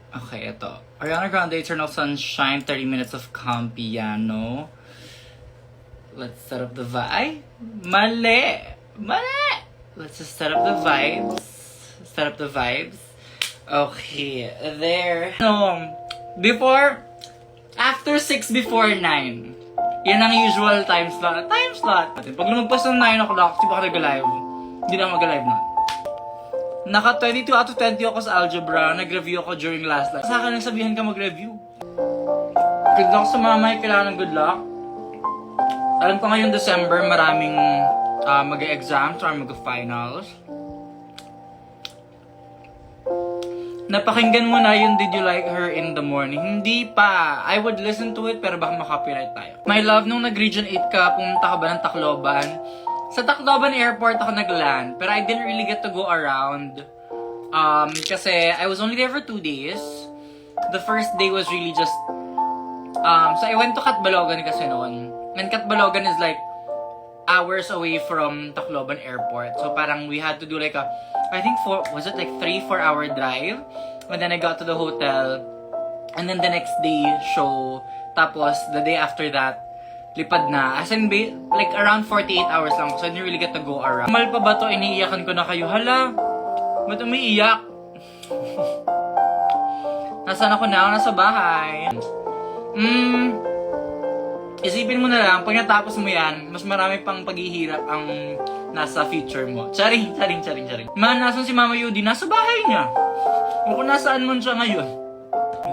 Okay, ito. Ariana Grande, Eternal Sunshine, 30 minutes of calm piano. Let's set up the vibe. Mali! Let's just set up the vibes. Okay, there. No, after 6 before 9. Yan ang usual time slot. Pag lumagpas ng 9 o'clock, di ba ka nag-live? Hindi na mag-live na. Naka 22 out of 20 ako sa algebra. Nag-review ako during last live. Sa akin nagsabihan ka mag-review. Good luck sa mga may kailangan ng good luck. Alam ko ngayong December, maraming mag-exams or mag-finals. Napakinggan mo na yung Did You Like Her in the Morning? Hindi pa. I would listen to it pero baka makopyright tayo. My love, nung nag-Region 8 ka, pumunta ka ba ng Tacloban? Sa Tacloban Airport ako nag-land, pero I didn't really get to go around. Kasi I was only there for 2 days. The first day was really just... so I went to Catbalogan kasi noon. And Catbalogan is like hours away from Tacloban Airport. So parang we had to do like a... I think 3-4 hour drive. And then I got to the hotel. And then the next day, show. Tapos, the day after that, lipad na. As in, like around 48 hours lang. So I didn't really get to go around. Mal pa ba to? Iniiyakan ko na kayo. Hala, ba't umiiyak? Nasaan ako na? Nasa bahay. Isipin mo na lang, pag natapos mo yan, mas marami pang paghihirap ang nasa future mo. Charing. Man, nasan si Mama Yudi? Nasa bahay niya. O kung nasaan mo siya ngayon.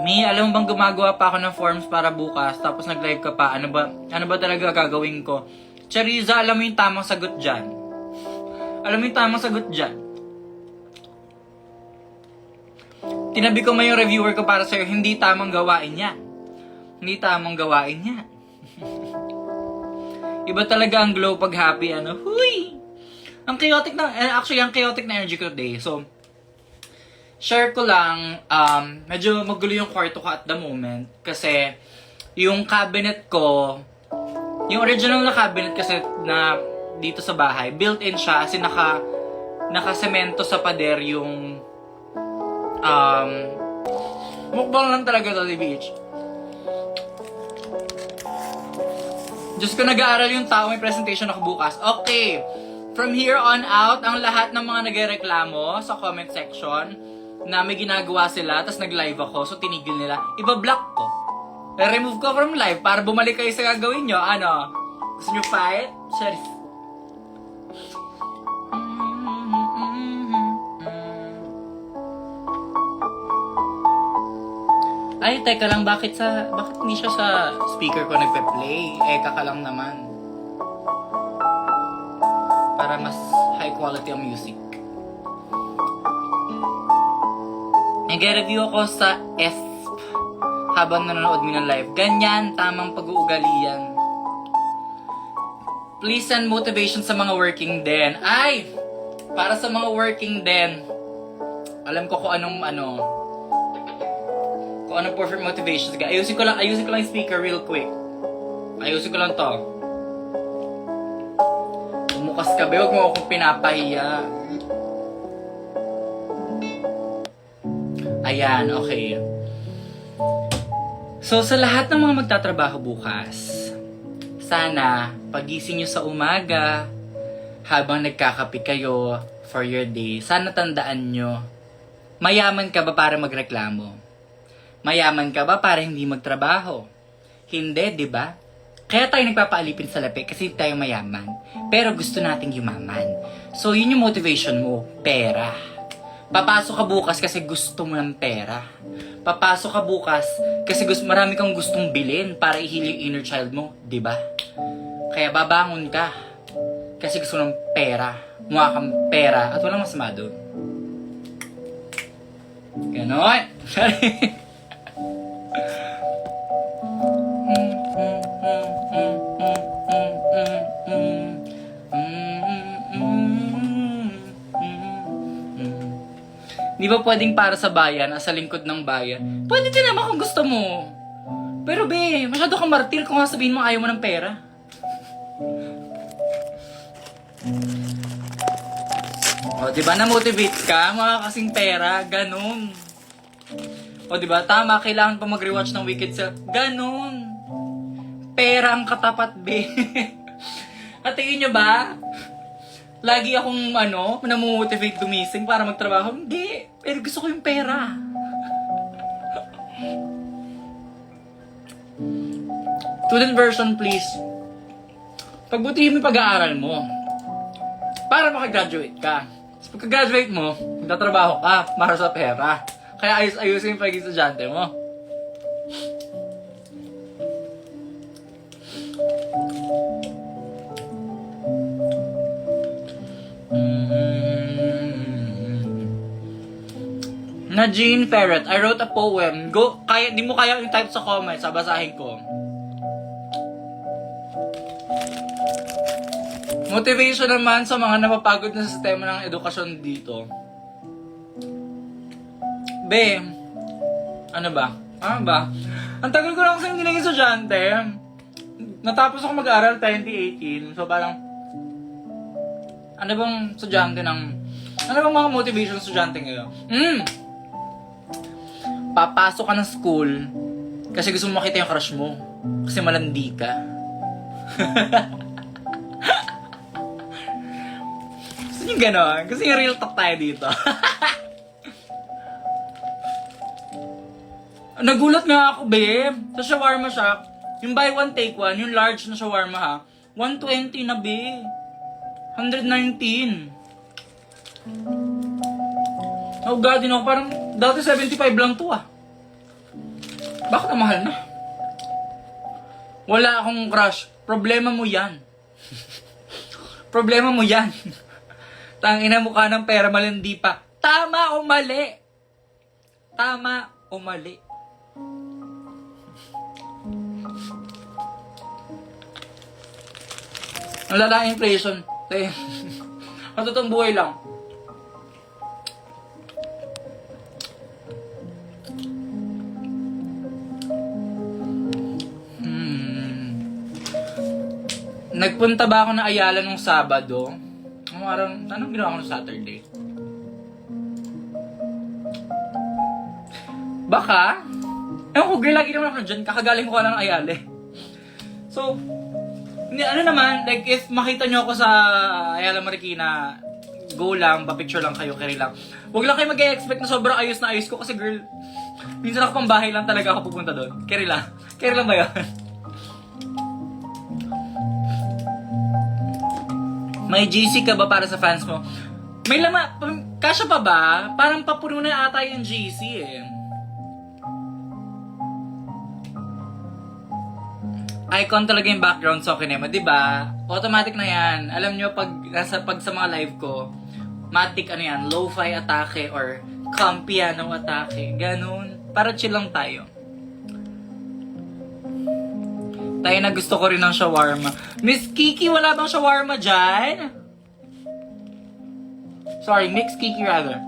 Mi, alam mo bang gumagawa pa ako ng forms para bukas, tapos nag-live ka pa, ano ba talaga gagawin ko? Chariza, alam mo yung tamang sagot dyan. Tinabi ko may yung reviewer ko para sa'yo, hindi tamang gawain yan. Iba talaga ang glow pag happy, Huy! Ang chaotic na energy ko today. So, share ko lang, medyo magulo yung kwarto ko at the moment. Kasi, yung cabinet ko, yung original na cabinet kasi na dito sa bahay, built-in siya kasi naka-semento sa pader yung, mukbang lang talaga to, the beach. Diyos ko, nag-aaral yung tao, may presentation ako bukas. Okay, from here on out, ang lahat ng mga nagreklamo sa comment section na may ginagawa sila, tapos nag-live ako, so tinigil nila, iba-block ko. Remove ko from live para bumalik kayo sa gagawin nyo. Gusto nyo fight? Sorry. Ay, teka lang, bakit hindi siya sa speaker ko nagpe-play? Kaka lang naman. Para mas high quality ang music. Nag-review ako sa ESP habang nanonood mo ng live. Ganyan, tamang pag-uugali yan. Please send motivation sa mga working din. Ay! Para sa mga working din. Alam ko kung anong perfect motivation. Sige, ayusin ko lang yung speaker real quick. Ayusin ko lang to. Bumukas ka ba? Huwag mo akong pinapahiya. Ayan, okay. So, sa lahat ng mga magtatrabaho bukas, sana, pagising nyo sa umaga, habang nagkakape kayo for your day, sana tandaan nyo, mayaman ka ba para magreklamo? Mayaman ka ba para hindi magtrabaho? Hindi, di ba? Kaya tayo nagpapaalipin sa lapi kasi tayo mayaman. Pero gusto nating yumaman. So, yun yung motivation mo, pera. Papasok ka bukas kasi gusto mo ng pera. Papasok ka bukas kasi marami kang gustong bilhin para i-heal yung inner child mo, di ba? Kaya babangon ka kasi gusto ng pera. Mukha kang pera at walang masama doon. Ganon. Di ba pwedeng para sa bayan, sa lingkod ng bayan? Pwede din naman kung gusto mo. Pero be, masyado kang martir kung sabihin mo ayaw mo ng pera. O, diba? Na-motivate ka, mga kasing pera, ganun. O, diba? Tama, kailangan pa mag-rewatch ng Wicked Self. Ganun. Pera ang katapat, be. At tingin nyo ba? Lagi akong, namomotivate gumising para magtrabaho. Hindi. Pero gusto ko yung pera. Student version, please. Pagbutihin mo yung pag-aaral mo. Para makagraduate ka. So, pagka-graduate mo, magtatrabaho ka para sa pera. Kaya ayos-ayusin yung pagiging estudyante mo. Na Jean Ferret, I wrote a poem. Di mo kaya yung type sa comments, basahin ko. Motivation naman sa mga napapagod na sa sistema ng edukasyon dito. Be, ano ba? Ang tagal ko lang kasi hindi naging estudyante. Natapos ako mag-aral 2018. So parang, ano bang mga motivation sa estudyante ngayon? Papasok ka ng school kasi gusto mo makita yung crush mo. Kasi malandi ka. Gusto nyo gano'n? Kasi yung real talk tayo dito. Nagulat nga ako, babe. Sa shawarma shop, yung buy one take one, yung large na shawarma ha, 120 na, babe. 119. Oh God, din ako. Parang dati 75 lang to ah. Bakit na mahal na? Wala akong crush. Problema mo yan. Problema mo yan. Tangina mukha ng pera, malindi pa. Tama o mali? Tama o mali? Ang lala inflation. Matutong buhay lang. Nagpunta ba ako ng Ayala nung Sabado? Anong ginawa ko nung Saturday? Baka? Ewan ko, girl, lagi naman ako dyan. Kakagaling ko ng Ayala eh. So, like, if makita nyo ako sa Ayala Marikina, go lang, pa-picture lang kayo, carry lang. Huwag lang kayo mag-expect na sobrang ayos na ayos ko kasi girl, minsan ako pang bahay lang talaga ako pupunta doon. Carry lang. Carry lang ba yun? May GC ka ba para sa fans mo? May kasya pa ba? Parang papuno na ata yung GC eh. Icon talaga yung background sa kinema, di ba? Automatic na yan. Alam nyo, pag sa mga live ko, matic lo-fi atake or calm piano atake. Ganun. Para chill lang tayo. Tayo na gusto ko rin ng shawarma. Miss Kiki, wala bang shawarma dyan? Sorry, Mix Kiki rather.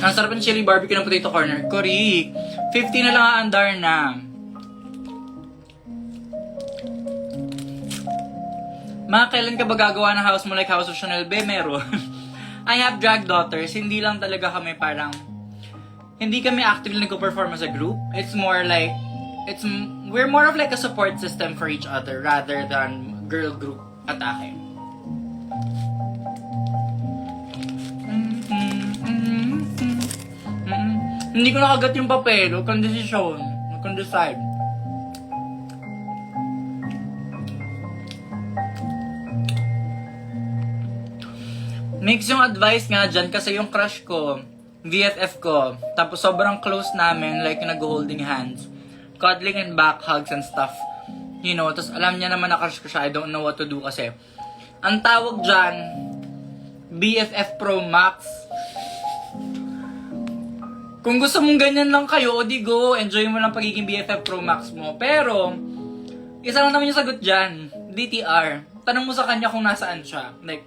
Ang sarap ng chili barbecue ng potato corner. Correct. 50 na lang aandar na. Kailan ka ba gagawa ng house mo like House of Chanel? Be, meron. I have drag daughters. Hindi lang talaga kami parang, hindi kami actively nag-perform as a group. It's more like, we're more of like a support system for each other rather than girl group atake. Hindi ko nakagat yung papel. Kondisyon. Kondiside. Mix yung advice nga dyan kasi yung crush ko, VFF ko, tapos sobrang close namin, like nag-holding hands, cuddling and back hugs and stuff. You know, tapos alam niya naman na crush ko siya, I don't know what to do kasi. Ang tawag dyan, BFF Pro Max. Kung gusto mong ganyan lang kayo, o di go, enjoy mo lang pagiging BFF Pro Max mo. Pero, isa lang naman yung sagot dyan, DTR. Tanong mo sa kanya kung nasaan siya. Like,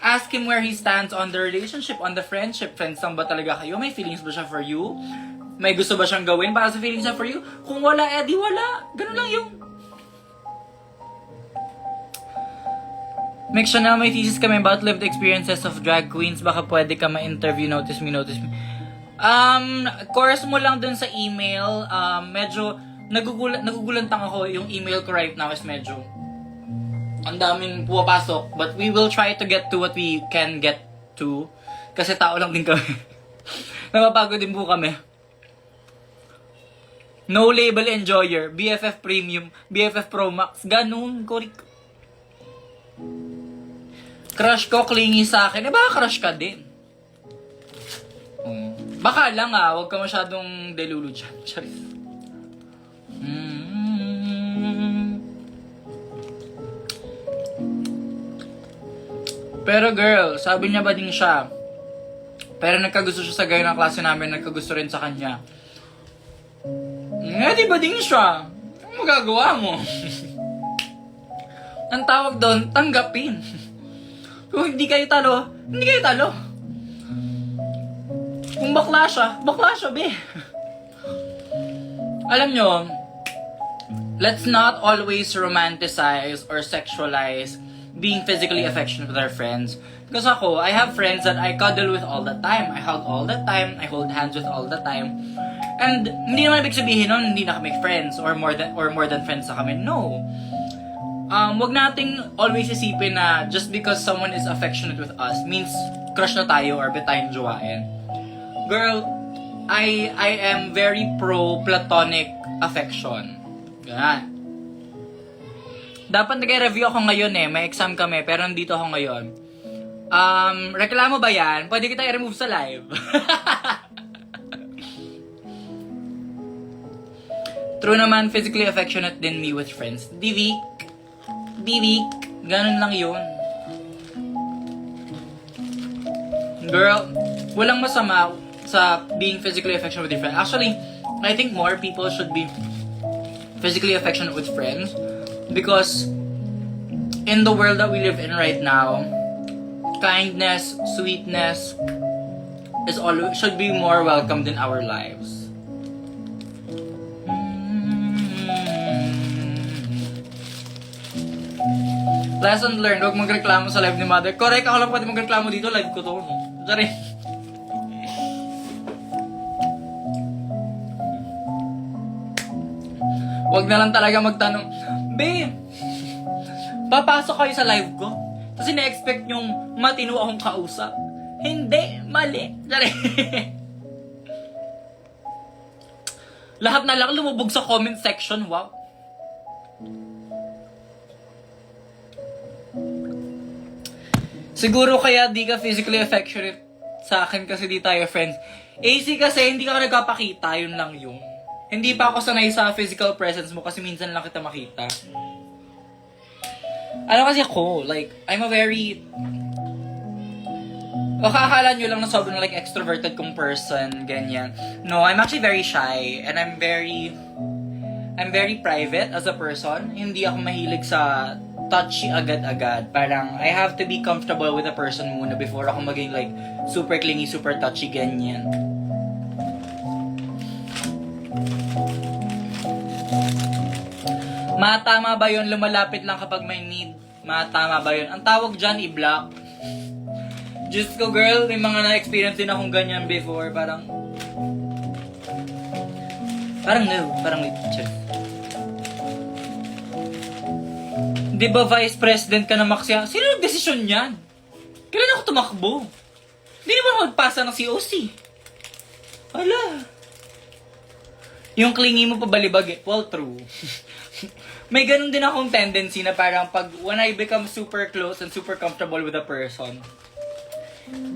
ask him where he stands on the relationship, on the friendship. Friends lang ba talaga kayo? May feelings ba siya for you? May gusto ba siyang gawin para sa feelings niya for you? Kung wala, di wala. Ganun lang yung... Make sure na may thesis kami about lived experiences of drag queens. Baka pwede ka ma-interview, notice me. Course mo lang dun sa email. Medyo, nagugulantang ako. Yung email ko right now is medyo, ang daming pumapasok. But we will try to get to what we can get to. Kasi tao lang din kami. Napapagod din po kami. No label enjoyer. BFF Premium. BFF Pro Max. Ganun. Crush ko, clingy sa akin. Baka crush ka din. Baka lang huwag ka masyadong delulu dyan. Charis. Pero girl, sabi niya ba din siya? Pero nagkagusto siya sa guy ng klase namin, nagkagusto rin sa kanya. Di ba din siya? Ano magagawa mo? Ang tawag doon, tanggapin. Kung hindi kayo talo, hindi kayo talo. Kung bakla siya, be. Alam nyo, let's not always romanticize or sexualize being physically affectionate with our friends. Because ako, I have friends that I cuddle with all the time. I hug all the time. I hold hands with all the time. And hindi naman ibig sabihin nun, hindi na kami friends or more than friends na kami. No. Wag nating always isipin na just because someone is affectionate with us means crush na tayo or bet tayong jowain. Girl, I am very pro platonic affection. Ganun. Dapat nag-review ako ngayon may exam kami pero nandito ako ngayon. Reklamo ba yan? Pwede kita i-remove sa live. True naman, physically affectionate din me with friends. Divik, ganun lang yun. Girl, walang masama sa being physically affectionate with your friends. Actually, I think more people should be physically affectionate with friends because in the world that we live in right now, kindness, sweetness should be more welcomed in our lives. Lesson learned, huwag magreklamo sa live ni Mother. Correct, ako lang pwede magreklamo dito, live ko to. Sorry. Huwag na lang talaga magtanong, Babe, papasok kayo sa live ko? Kasi na-expect nyong matino akong kausap. Hindi, mali. Sorry. Lahat na lang lumubog sa comment section, wow. Siguro kaya di ka physically affectionate sa akin kasi di tayo friends. AC kasi hindi ka nagpapakita, yun lang yun. Hindi pa ako sanay sa physical presence mo kasi minsan lang kita makita. Ano kasi ako, like, I'm a very... Akala nyo lang na sobrang like extroverted kong person, ganyan. No, I'm actually very shy and I'm very private as a person. Hindi ako mahilig sa touchy agad-agad. Parang, I have to be comfortable with a person muna before ako maging like, super clingy, super touchy, ganyan. Matama ba yun? Lumalapit lang kapag may need. Matama ba yun? Ang tawag dyan, i-block. Just ko, girl, may mga na-experience din akong ganyan before. Parang no. Parang may picture. Di ba vice president ka na Maxia? Sino nag-desisyon yan? Kailan ako tumakbo? Hindi naman ako magpasa ng COC. Wala. Yung clingy mo pabalibag well, true. May ganun din akong tendency na parang when I become super close and super comfortable with a person,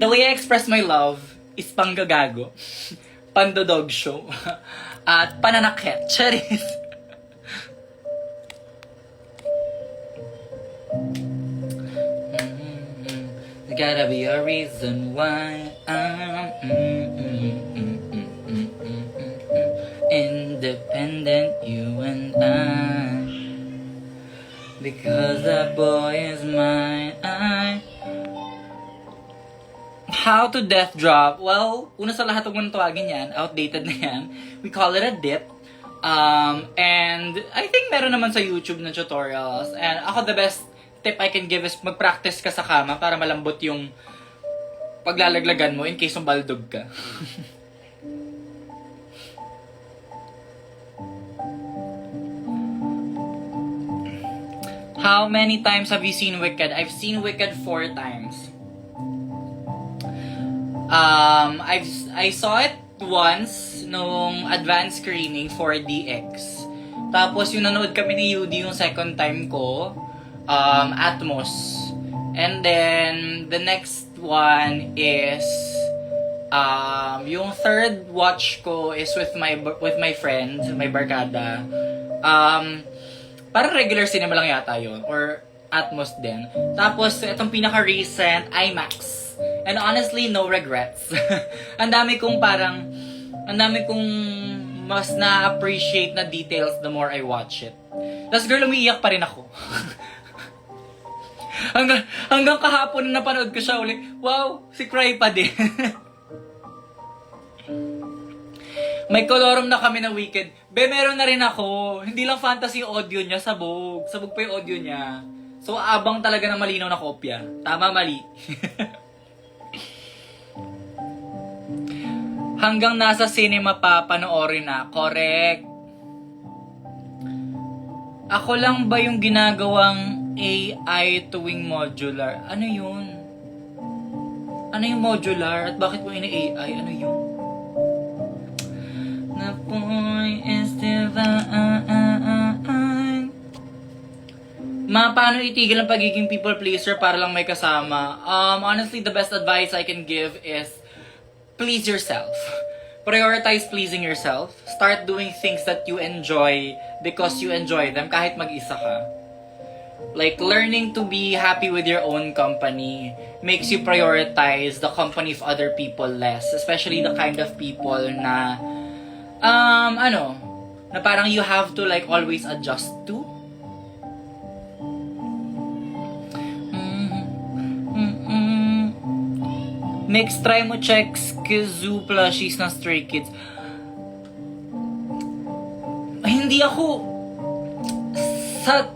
the way I express my love is panggagago, pandodog show, at pananakit. Charis. There's gotta be a reason why I'm independent, you and I. Because that boy is mine. How to death drop? Well, una sa lahat, huwag mo nang tawagin yan. Outdated na yan. We call it a dip. And I think meron naman sa YouTube na tutorials. And ako, the best tip I can give is mag-practice ka sa kama para malambot yung paglalaglagan mo in case baldog ka. How many times have you seen Wicked? I've seen Wicked 4 times. I saw it once nung advanced screening for DX. Tapos yung nanood kami ni Yudi yung second time ko, Atmos. And then the next one is yung third watch ko is with my friend, my barkada. Parang regular cinema lang yata yun. Or Atmos din. Tapos, itong pinaka-recent, IMAX. And honestly, no regrets. Ang dami kong mas na-appreciate na details the more I watch it. Tapos, girl, umiiyak pa rin ako. hanggang kahapon na napanood ko siya ulit. Wow, si Cry pa din. May kolorum na kami na Wicked. Be, meron na rin ako. Hindi lang fantasy yung audio niya, sabog. Sabog pa yung audio niya. So, abang talaga na malinaw na kopya. Tama, mali. Hanggang nasa cinema pa, panoorin na. Correct. Ako lang ba yung ginagawang AI tuwing modular? Ano yun? Ano yung modular? At bakit mo ini-AI? Ano yun? The point is divine. Paano itigil ang pagiging people pleaser para lang may kasama? Honestly, the best advice I can give is please yourself. Prioritize pleasing yourself. Start doing things that you enjoy because you enjoy them kahit mag-isa ka. Like, learning to be happy with your own company makes you prioritize the company of other people less. Especially the kind of people na na parang you have to like always adjust to. Next, try mo check Skizoo plushies ng Stray Kids. Hindi ako sa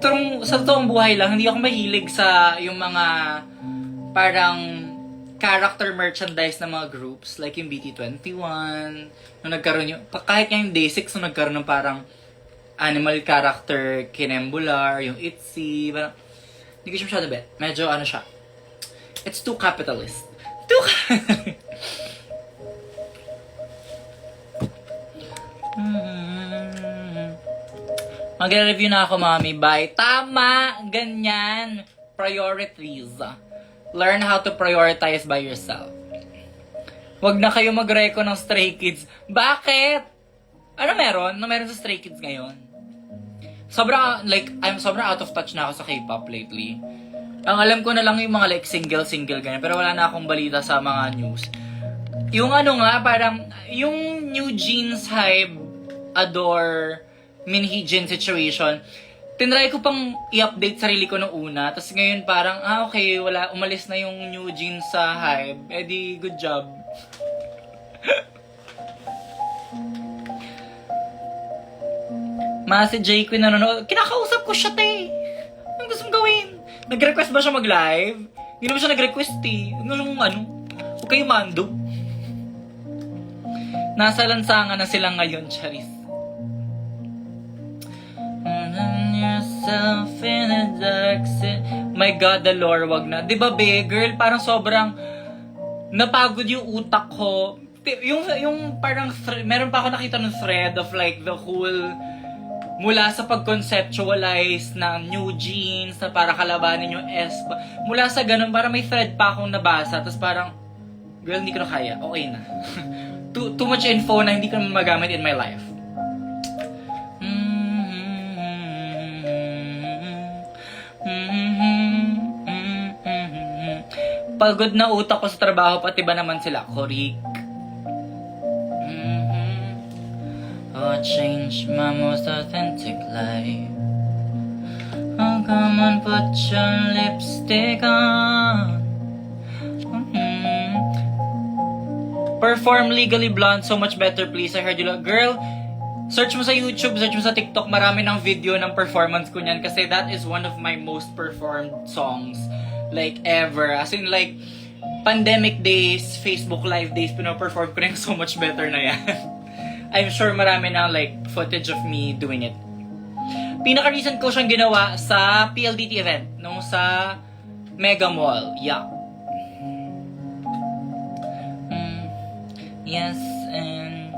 toong buhay lang, hindi ako mahilig sa yung mga parang character merchandise ng mga groups like yung BT21 nung nagkaroon yung kahit yung Day6 nung nagkaroon ng parang animal character Kinembular, yung Itzy, parang hindi ko siya masyado bet. Medyo siya, it's too capitalist. Magre-review na ako, mami. Bye. Tama! Ganyan. Priorities. Learn how to prioritize by yourself. Wag na kayo mag-reco ng Stray Kids. Bakit? Ano meron? Ano meron sa Stray Kids ngayon? Sobrang out of touch na ako sa K-pop lately. Ang alam ko na lang yung mga like single ganyan. Pero wala na akong balita sa mga news. Yung parang yung New Jeans Hype Adore Minhee Jin situation. Tinry ko pang i-update sarili ko nung una. Tapos ngayon parang, okay, umalis na yung New Jeans sa Hype. Eh di, good job. Si J Queen nanonood. Kinakausap ko siya, te. Anong gusto mong gawin? Nag-request ba siya mag-live? Hindi naman siya nag-request, eh. Huwag kayo mando. Nasa lansangan na sila ngayon, Charis. Yourself in the dark. My God, the lore, wag na. Diba, be, girl, parang sobrang napagod yung utak ko. Yung parang, meron pa ako nakita ng thread of like the whole, mula sa pag-conceptualize ng New Jeans, na para kalabanin yung S. Mula sa ganun, parang may thread pa akong nabasa. Tapos parang, girl, hindi ko na kaya. Okay na. too much info na hindi ko na magamit in my life. Pagod na utak ko sa trabaho, pati ba naman sila? Korik. Oh, change my most authentic life. Oh, come on, put your lipstick on. Perform Legally Blonde so much better, please. I heard you girl, search mo sa YouTube, search mo sa TikTok, marami ng video ng performance ko niyan kasi that is one of my most performed songs like ever. As in like, pandemic days, Facebook live days, pino-perform ko na yung so much better na yan. I'm sure marami na like footage of me doing it. Pinaka-recent ko siyang ginawa sa PLDT event nung sa Mega Mall. Yeah. Yes, and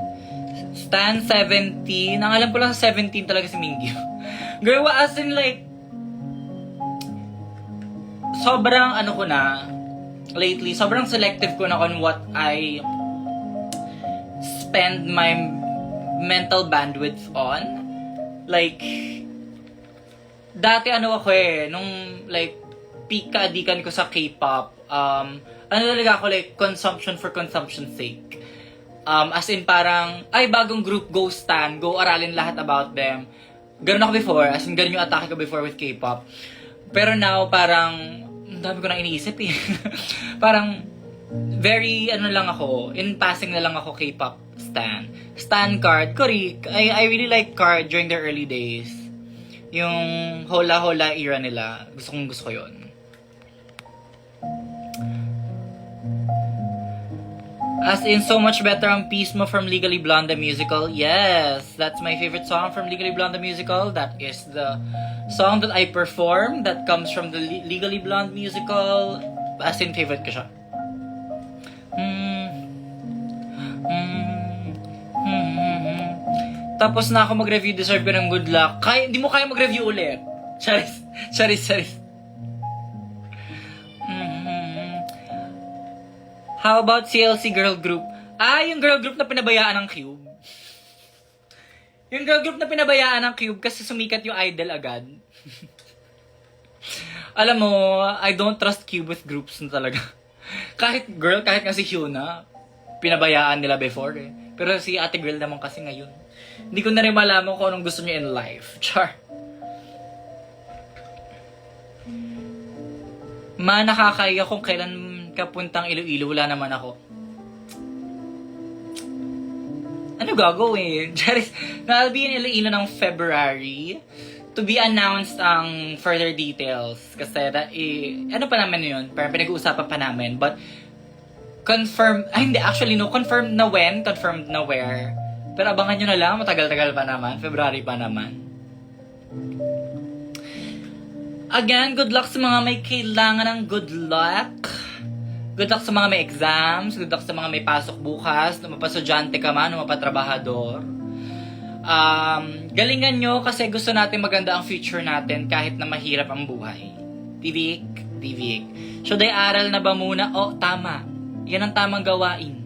Stan 17. Ang alam ko lang sa 17 talaga si Mingyu. Girl, as in like, sobrang ano ko na, lately, sobrang selective ko na on what I spend my mental bandwidth on. Like, dati ano ako nung like, peak kaadikan ko sa K-pop, ano talaga ako like, consumption for consumption's sake. As in parang, ay bagong group, go stan, go aralin lahat about them. Ganun ako before, as in ganun yung atake ko before with K-pop. Pero now, parang, ang dami ko nang iniisip parang, very, ano lang ako, in passing na lang ako K-pop stan. Stan card, Korea, I really like card during their early days. Yung hola-hola era nila, gusto ko yun. As in, so much better ang Pismo from Legally Blonde the Musical. Yes, that's my favorite song from Legally Blonde the Musical. That is the song that I perform that comes from the Legally Blonde musical. As in, favorite ko siya. Tapos na ako mag-review, deserve ko ng good luck. Hindi mo kaya mag-review ulit. Charis. How about CLC girl group? Yung girl group na pinabayaan ng Cube. Yung girl group na pinabayaan ng Cube kasi sumikat yung idol agad. Alam mo, I don't trust Cube with groups na talaga. Kahit nga si Hyuna, pinabayaan nila before Pero si ate girl naman kasi ngayon. Hindi ko na rin malaman kung anong gusto niya in life. Char. Nakakaya kung kailan kapuntang Iloilo, wala naman ako. Ano gagawin? I'll be in Iloilo ng February to be announced ang further details. Kasi, ano pa naman yun? Parang pinag-uusapan pa namin. But, confirmed na when, confirmed na where. Pero abangan nyo na lang, matagal-tagal pa naman. February pa naman. Again, good luck sa mga may kailangan ng good luck. Good luck sa mga may exams, good luck sa mga may pasok bukas, na mapastudyante ka man, na mapatrabahador. Galingan nyo kasi gusto natin maganda ang future natin kahit na mahirap ang buhay. Divik. Should I aral na ba muna? Tama. Yan ang tamang gawain.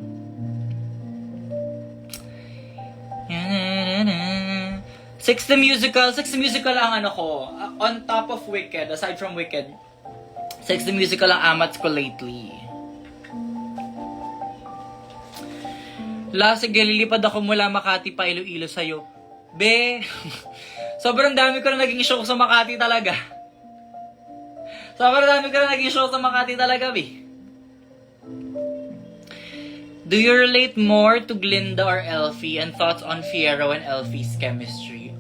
Six the Musical ang ano ko. On top of Wicked, aside from Wicked, Six the Musical ang amats ko lately. Sige, lilipad ako mula Makati pa Iloilo sa'yo. Be, sobrang dami ko na naging show sa Makati talaga. Be. Do you relate more to Glinda or Elfie and thoughts on Fiero and Elfie's chemistry?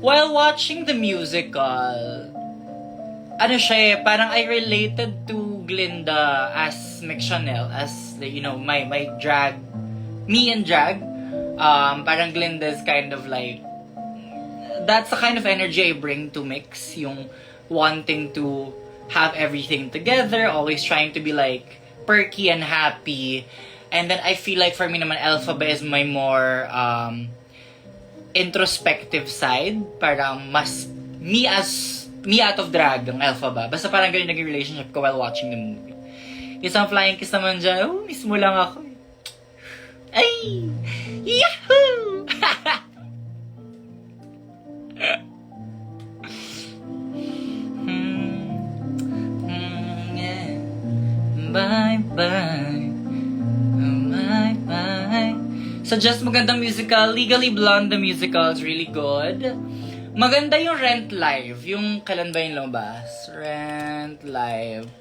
While watching the musical, parang I related to Glinda as McChanel, as my drag, me and drag. Parang Glinda's kind of like, that's the kind of energy I bring to Mix, yung wanting to have everything together, always trying to be like perky and happy. And then I feel like for me naman, Elphaba is my more introspective side. Parang mas me out of drag ang Elphaba. Basta parang ganyan naging relationship ko while watching the movie. Isang flying kiss naman dyan, mismo lang ako. Ay! Yahoo! Yeah. Bye-bye. Bye-bye. Suggest magandang musical. Legally Blonde the musical is really good. Maganda yung Rent Live. Yung kailan ba yung lumabas? Rent Live.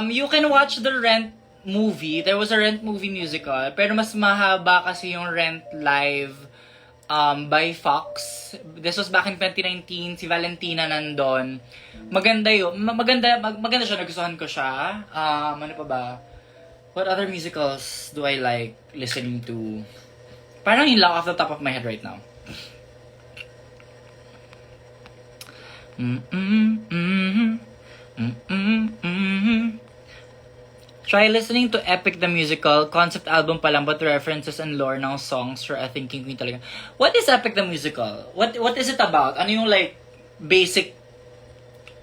You can watch the Rent movie. There was a Rent movie musical. Pero mas mahaba kasi yung Rent live by Fox. This was back in 2019. Si Valentina nandun. Maganda yun. Maganda siya. Nagustuhan ko siya. Ano pa ba? What other musicals do I like listening to? Parang yun lang off the top of my head right now. Try listening to Epic the Musical. Concept album pa lang, but references and lore ng songs for a thinking queen talaga. What is Epic the Musical? What is it about? Ano yung like basic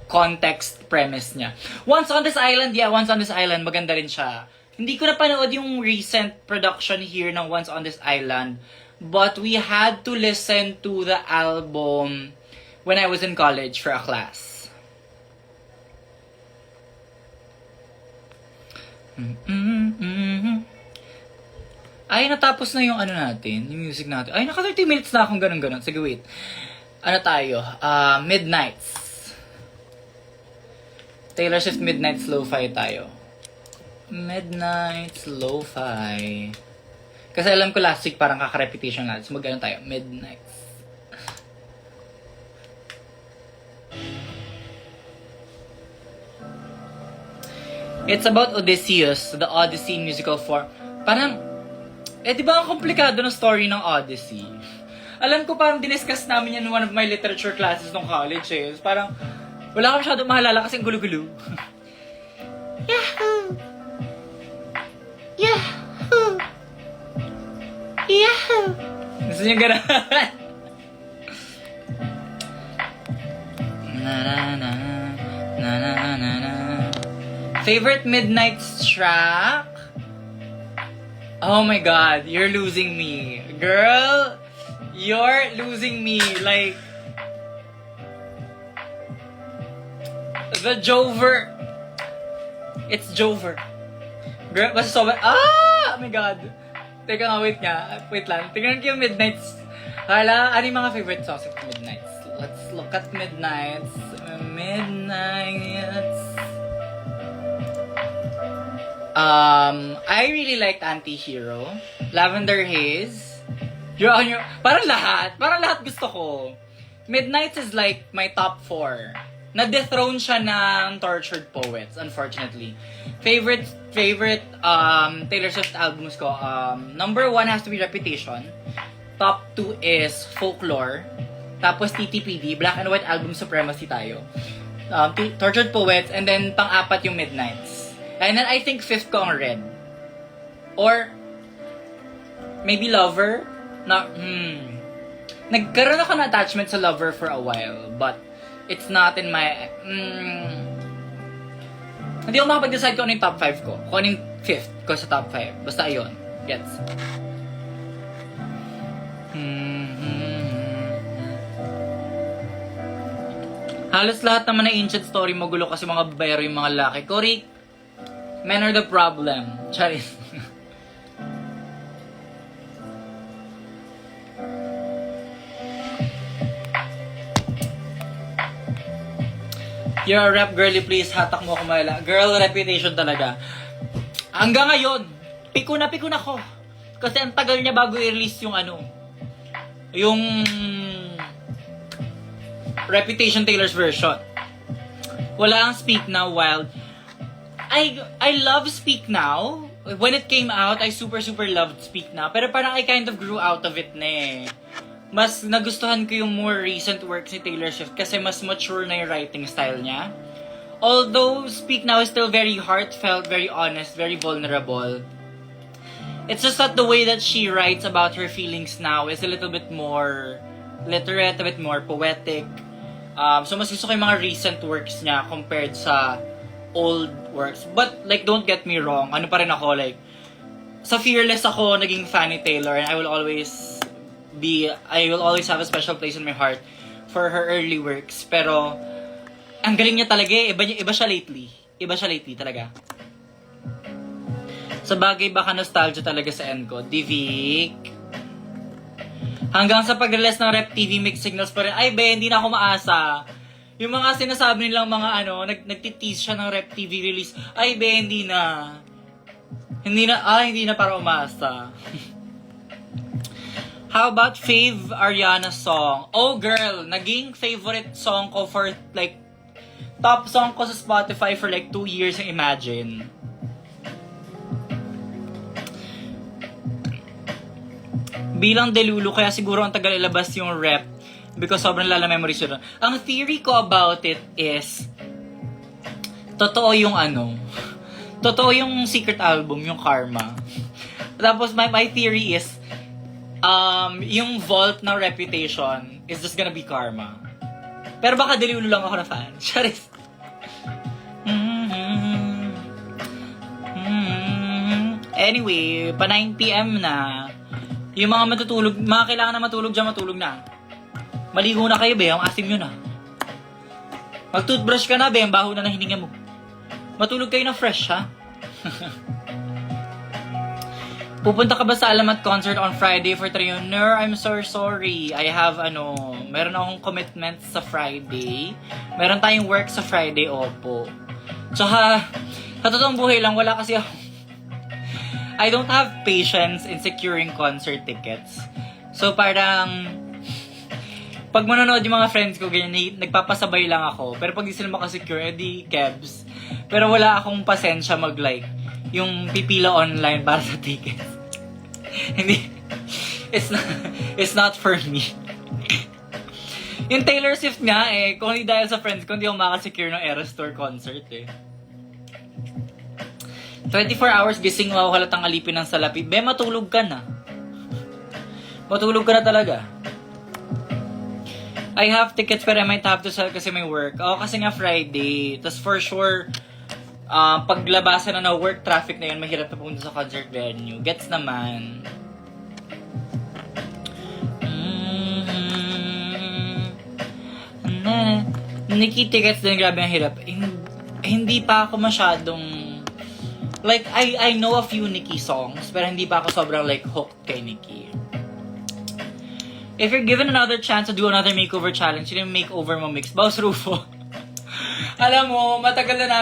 context premise niya? Once on This Island, Once on This Island, maganda rin siya. Hindi ko napanood yung recent production here ng Once on This Island, but we had to listen to the album when I was in college for a class. Ay, natapos na yung ano natin, yung music natin. Ay, naka 30 minutes na akong ganun-ganun. Sige, wait. Ano tayo? Midnights. Taylor Swift Midnights Lo-Fi tayo. Midnights Lo-Fi. Kasi alam ko last week parang kaka-repetition natin. So mag-ano tayo? Midnights. It's about Odysseus, the Odyssey musical form. Parang, di ba ang komplikado ng story ng Odyssey? Alam ko parang diniscuss namin yan in one of my literature classes nung college eh. Parang, wala ka masyadong mahalala kasi ang gulo-gulo. Yahoo! Yahoo! Yahoo! Gusto niyo gano'n? Na-na-na, na-na-na-na. Favorite Midnights track? Oh my god, you're losing me. Girl, you're losing me. Like, the Jover. It's Jover. Girl, basta so oh my god. Teka nga, wait lang. Tingnan ko yung Midnights. Hala, ano yung mga favorite songs of Midnights? Let's look at Midnights. I really liked Anti-Hero, Lavender Haze. Parang lahat gusto ko. Midnights is like my top 4. Na-dethrone siya ng Tortured Poets, unfortunately. Favorite Taylor Swift albums ko, number 1 has to be Reputation. Top 2 is Folklore. Tapos TTPD, Black and White Album Supremacy tayo. Tortured Poets, and then pang-apat yung Midnights. And then I think 5th ko ang Red. Or maybe Lover. Nagkaroon ako ng attachment sa Lover for a while, but it's not in my... Hindi ako makapag-decide kung ano yung top 5 ko. Kung ano yung 5th ko sa top 5. Basta ayun. Gets. Halos lahat naman ng ancient story magulo kasi mga babayero yung mga lalaki. Correct. Men are the problem. Charis. You're a rap girly, please. Hatak mo ako mala. Girl, Reputation talaga. Hanggang ngayon, piko na ko. Kasi ang tagal niya bago i-release yung yung Reputation Taylor's version. Wala ang Speak Now Wild. I love Speak Now. When it came out, I super loved Speak Now. Pero parang I kind of grew out of it na eh. Mas nagustuhan ko yung more recent works ni Taylor Swift kasi mas mature na yung writing style niya. Although Speak Now is still very heartfelt, very honest, very vulnerable. It's just that the way that she writes about her feelings now is a little bit more literate, a bit more poetic. So mas gusto ko yung mga recent works niya compared sa old works. But like, don't get me wrong, ano pa rin ako, like, sa Fearless ako naging fan ni Taylor, and I will always have a special place in my heart for her early works. Pero ang galing niya talaga eh. Iba siya lately talaga. Sa bagay, baka nostalgia talaga sa end ko. Divik. Hanggang sa pag-release ng Rep TV Mixed Signals pa rin. Ay, hindi na ako maasa. Yung mga sinasabi nilang mga nagtitease siya ng Rep TV release. Ay, hindi na. Hindi na para umasa. How about fave Ariana song? Oh girl, naging favorite song ko for like, top song ko sa Spotify for like 2 years yung Imagine. Bilang delulu, kaya siguro ang tagal ilabas yung rep because sobrang lala memories yun. Ang theory ko about it is, totoo yung totoo yung secret album, yung Karma. Tapos my theory is, yung vault ng Reputation is just gonna be Karma. Pero baka delulu lang ako na fan. Charis. Anyway, pa 9 PM na. Yung mga matutulog, mga kailangan na matulog dyan, matulog na. Maligo na kayo, be. Ang asim yun, Mag-toothbrush ka na, be. Ang baho na ng hininga mo. Matulog kayo na fresh, ha? Pupunta ka ba sa Alamat concert on Friday for Trioner? I'm so sorry. I have, meron akong commitment sa Friday. Meron tayong work sa Friday, opo. Tsaka, sa totoong buhay lang, wala kasi ako. I don't have patience in securing concert tickets. So, parang, pag manonood yung mga friends ko, ganyan, nagpapasabay lang ako. Pero pag di sila makasecure, edi kebs. Pero wala akong pasensya mag-like yung pipila online para sa tickets. Hindi. It's not for me. Yung Taylor Swift nga kung hindi dahil sa friends ko, hindi ako makasecure ng Eras Tour concert 24 hours gising, wow, halatang alipin ng salapi. Be, matulog ka na. Matulog ka na talaga. I have tickets pero I might have to sell kasi may work. Kasi nga Friday. Tapos for sure, paglabasan na work traffic na yun, mahirap na pumunta sa concert venue. Gets naman. Nikki tickets din, grabe ang hirap. Hindi pa ako masyadong like, I know a few Nikki songs, pero hindi pa ako sobrang like hooked kay Nikki. If you're given another chance to do another makeover challenge, yun yung makeover mo mix. Boss Rufo. Alam mo, matagal na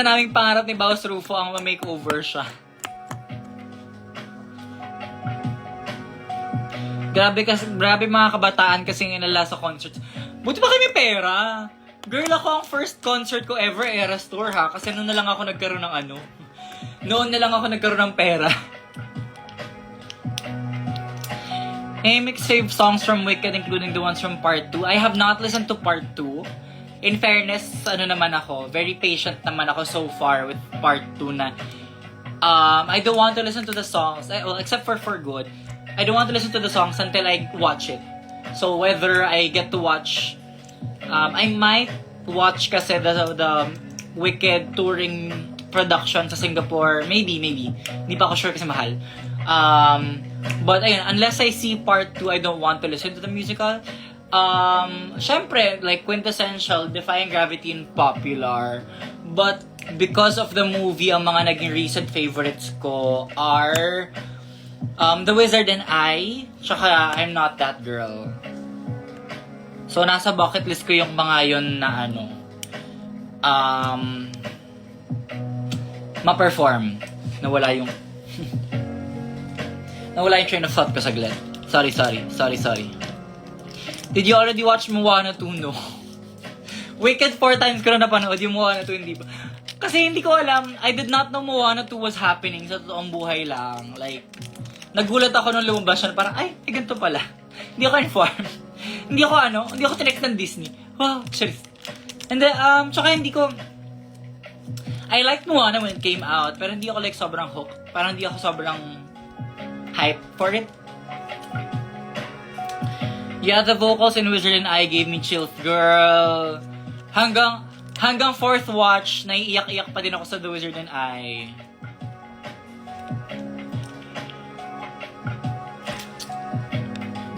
naming pangarap ni Boss Rufo ang ma-makeover siya. Grabe mga kabataan kasi inala sa concerts. Buti pa kami pera. Girl, ako ang first concert ko ever, Eras Tour ha. Kasi noon na lang ako nagkaroon ng pera. Mix fave songs from Wicked, including the ones from Part 2. I have not listened to Part 2. In fairness, naman ako, very patient naman ako so far with Part 2 na I don't want to listen to the songs, except for Good. I don't want to listen to the songs until I watch it. So whether I get to watch, I might watch kasi the Wicked touring production sa Singapore. Maybe. Hindi pa ako sure kasi mahal. But ayun, unless I see Part 2, I don't want to listen to the musical. Syempre, like quintessential, Defying Gravity and Popular. But because of the movie, ang mga naging recent favorites ko are The Wizard and I, tsaka I'm Not That Girl. So, nasa bucket list ko yung mga yun na ma-perform. Nawala yung train of thought ko saglit. Sorry. Did you already watch Moana 2? No. Wicked 4 times ko na napanood yung Moana 2, hindi ba? Kasi hindi ko alam, I did not know Moana 2 was happening sa totoong buhay lang. Like, nagulat ako nung lumabas siya, parang, ay ganito pala. Hindi ako informed. hindi ako tinext ng Disney. Wow, serious. And then, tsaka I liked Moana when it came out, pero hindi ako like sobrang hooked. Parang hindi ako sobrang hype for it. Yeah, the vocals in Wizard and I gave me chills, girl. Hanggang fourth watch, naiiyak-iyak pa din ako sa The Wizard and I.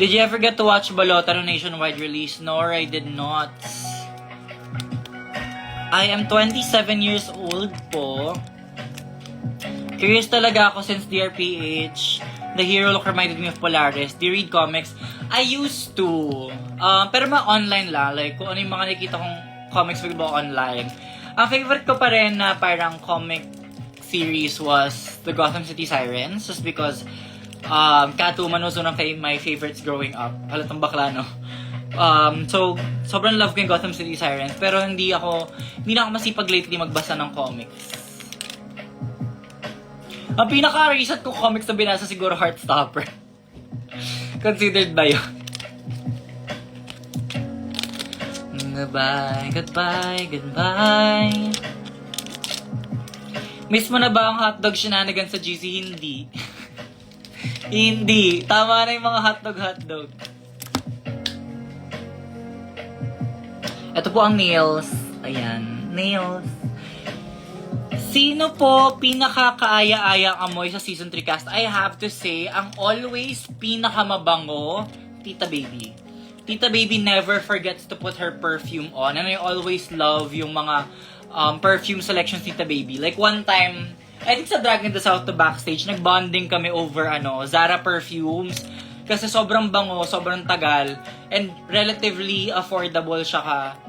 Did you ever get to watch Balota no nationwide release? No, I did not. I am 27 years old po. Curious talaga ako since DRPH. The Hero look reminded me of Polaris. Do you read comics? I used to. Pero online lang. Like, kung ano yung mga nakikita kong comics ba online. Ang favorite ko pa rin na parang comic series was the Gotham City Sirens, just because Catwoman was one of my favorites growing up. Halatang bakla, no? So, sobrang love ko yung Gotham City Sirens, pero hindi na ako masipag lately magbasa ng comics. Ang pinaka-recent ko comics na binasa siguro Heartstopper. Considered ba yun? Goodbye, goodbye, goodbye. Miss mo na ba ang hotdog shenanigans sa GC? Hindi. Hindi. Tama na yung mga hotdog. Ito po ang nails. Ayan. Nails. Sino po pinakakaaya-ayang amoy sa Season 3 cast? I have to say, ang always pinakamabango, Tita Baby. Tita Baby never forgets to put her perfume on. And I always love yung mga perfume selections Tita Baby. Like one time, I think sa Drag in the South to backstage, nagbonding kami over Zara perfumes. Kasi sobrang bango, sobrang tagal, and relatively affordable siya ka.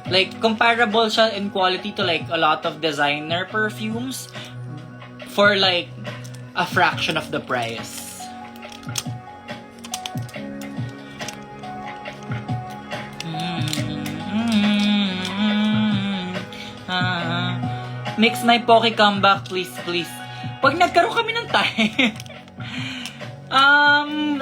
Like, comparable siya in quality to like a lot of designer perfumes for like a fraction of the price. Mix my Poke comeback, please. Pag nagkaroon kami ng time,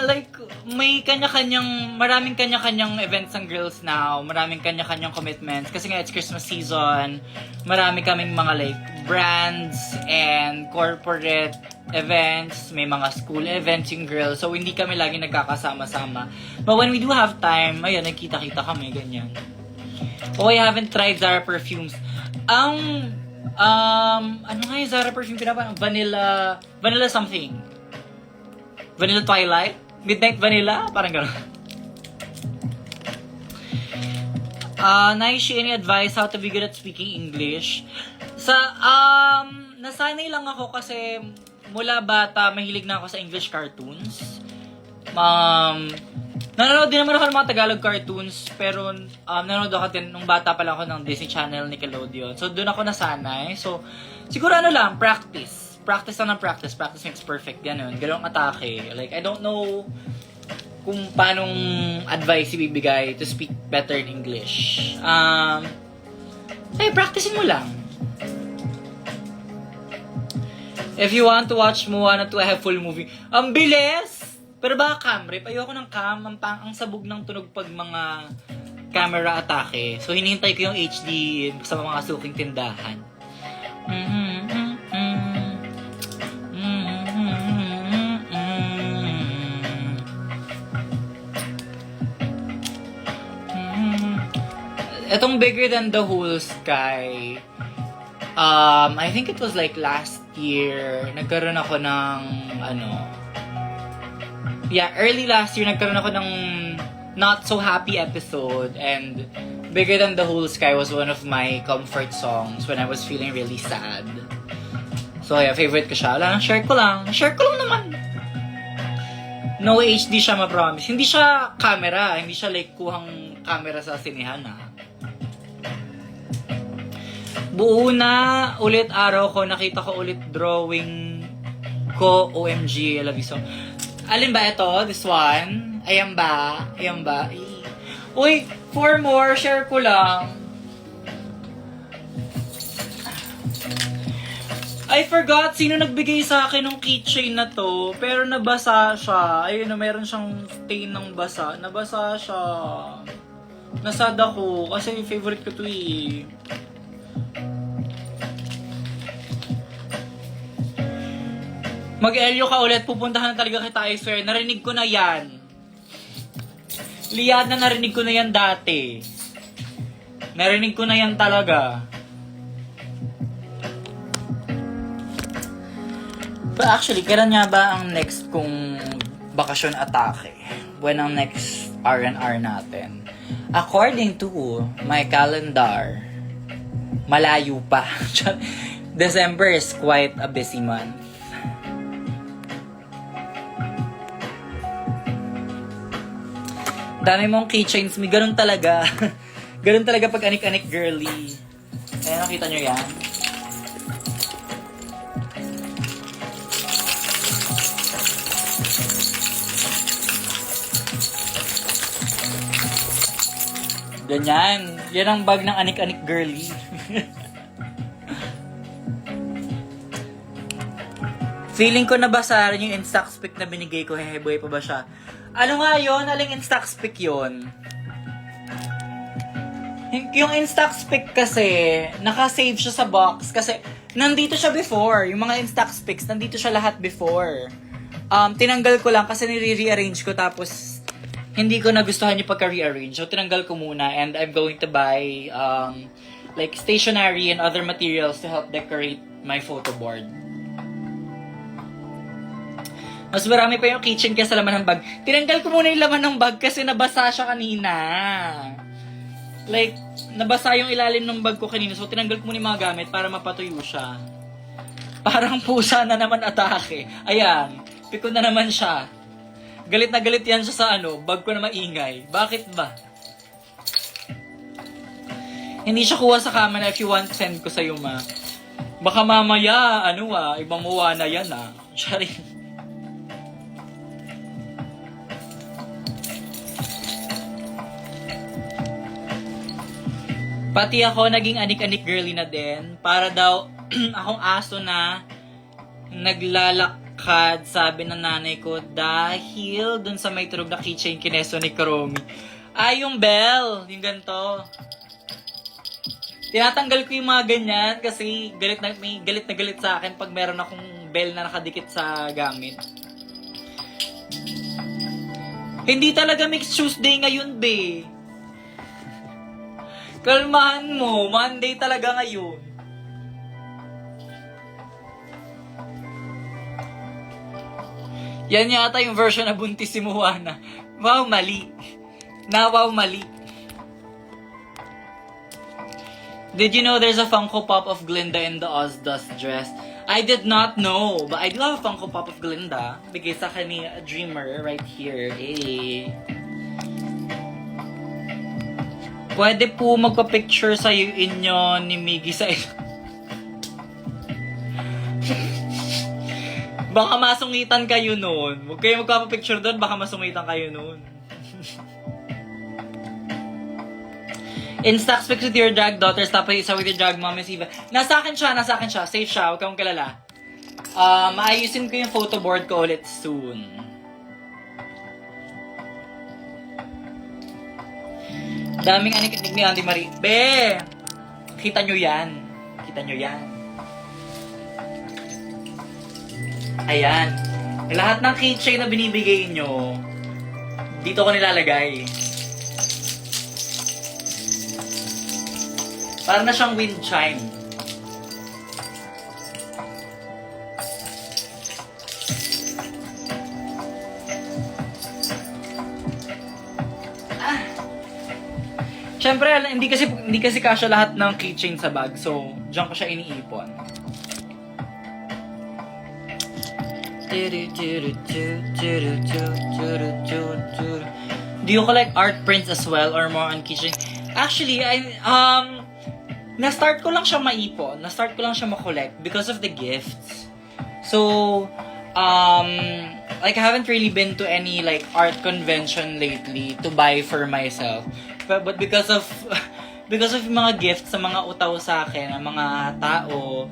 like, maraming kanya-kanyang events ang girls now, maraming kanya-kanyang commitments, kasi nga it's Christmas season, marami kaming mga like, brands and corporate events, may mga school events yung girls, so hindi kami lagi nagkakasama-sama. But when we do have time, ayun, nagkita-kita kami, ganyan. Oh, I haven't tried Zara perfumes. Ano nga yung Zara perfume pinapanood? Vanilla something. Vanilla Twilight? Midnight Vanilla? Parang gano'n. Naishi, any advice how to be good at speaking English? Nasanay lang ako kasi mula bata, mahilig na ako sa English cartoons. Nanonood din naman ako ng mga Tagalog cartoons, pero nanonood ako din nung bata pa lang ako ng Disney Channel, Nickelodeon. So, doon ako nasanay. So, siguro practice. Practice makes perfect. Ganun atake. Like, I don't know kung paanong advice ibibigay to speak better in English. Practicing mo lang. If you want to watch Moana 2, I have full movie. Ang bilis! Pero baka cam rip. Ayoko ng cam. Ang sabog ng tunog pag mga camera atake. So, hinihintay ko yung HD sa mga suking tindahan. Etong Bigger Than the Whole Sky, I think it was like last year, nagkaroon ako ng, early last year, nagkaroon ako ng not so happy episode, and Bigger Than the Whole Sky was one of my comfort songs when I was feeling really sad. So, favorite ko siya. Share ko lang naman. No HD siya ma-promise. Hindi siya camera, hindi siya like kuhang camera sa sinihan, Buo na ulit araw ko, nakita ko ulit drawing ko, OMG, I love you so. Alin ba ito? This one? Ayan ba? Uy, 4 more, share ko lang. I forgot sino nagbigay sa akin ng keychain na to, pero nabasa siya. Ayun, meron siyang stain ng basa. Nabasa siya. Nasad ako, kasi favorite ko to Mag-Elyo ka ulit, pupuntahan na talaga kita, I swear. Narinig ko na yan. Liad na narinig ko na yan dati. Narinig ko na yan talaga. But actually, kailan nga ba ang next kong bakasyon atake? When ang next R&R natin? According to my calendar, malayo pa. December is quite a busy month. Dami mong keychains, may ganun talaga. Ganun talaga pag anik-anik girly. Ayan, nakita nyo yan. Ganyan. Yan ang bag ng anik-anik girly. Feeling ko nabasa rin yung Instax pic na binigay ko. Hehebuhay pa ba siya? Ano nga yun? Aling Instax pic yun? Yung Instax pic kasi, nakasave siya sa box. Kasi, nandito siya before. Yung mga Instax pics, nandito siya lahat before. Tinanggal ko lang kasi nire-rearrange ko tapos hindi ko nagustuhan yung pagka-rearrange. So, tinanggal ko muna and I'm going to buy like stationery and other materials to help decorate my photo board. Mas marami pa yung kitchen kaya sa laman ng bag. Tinanggal ko muna yung laman ng bag kasi nabasa siya kanina. Like, nabasa yung ilalim ng bag ko kanina. So, tinanggal ko muna yung mga gamit para mapatuyo siya. Parang pusa na naman atake. Ayan, pikon na naman siya. Galit na galit yan siya sa bag ko na maingay. Bakit ba? Hindi siya kuha sa kama na if you want, send ko sa'yo, ma. Baka mamaya, ibang muwa na yan, Charing. Pati ako naging anik-anik girly na din. Para daw akong aso na naglalakad, sabi ng nanay ko, dahil dun sa may turog na keychain kineso ni Karomi. Ay, yung bell. Yung ganito. Tinatanggal ko yung mga ganyan kasi galit na galit sa akin pag meron akong bell na nakadikit sa gamit. Hindi talaga mixed Tuesday ngayon, be. Kalmahan mo, Monday talaga ngayon. Yan yata yung version na buntis si Moana. Wow, mali. Wow, mali. Did you know there's a Funko Pop of Glinda in the Ozdust dress? I did not know, but I do have a Funko Pop of Glinda. Bigay sa akin ni Dreamer right here. Eh. Pwede po magpa-picture sa inyo ni Miggy sa Baka masungitan kayo nun. Huwag kayo magpapa-picture doon, baka masungitan kayo nun. Instax pics with your drag daughters, tapos isa with your drag mom, Miss Eva. Nasa akin siya. Safe siya, huwag kang kilala. Maayusin ko yung photo board ko ulit soon. Daming anik-anik ni Auntie Marie. Be! Kita nyo yan. Ayan. Lahat ng keychain na binibigay nyo, dito ko nilalagay. Para na siyang wind chime. Siyempre, hindi kasi kasya lahat ng keychain sa bag. So, diyan ko siya iniipon. Do you collect art prints as well or more on keychain? Actually, na-start ko lang siya maipon. Na-start ko lang siya ma-collect because of the gifts. So, like I haven't really been to any like art convention lately to buy for myself. But because of mga gifts sa mga utaw sa akin, ang mga tao,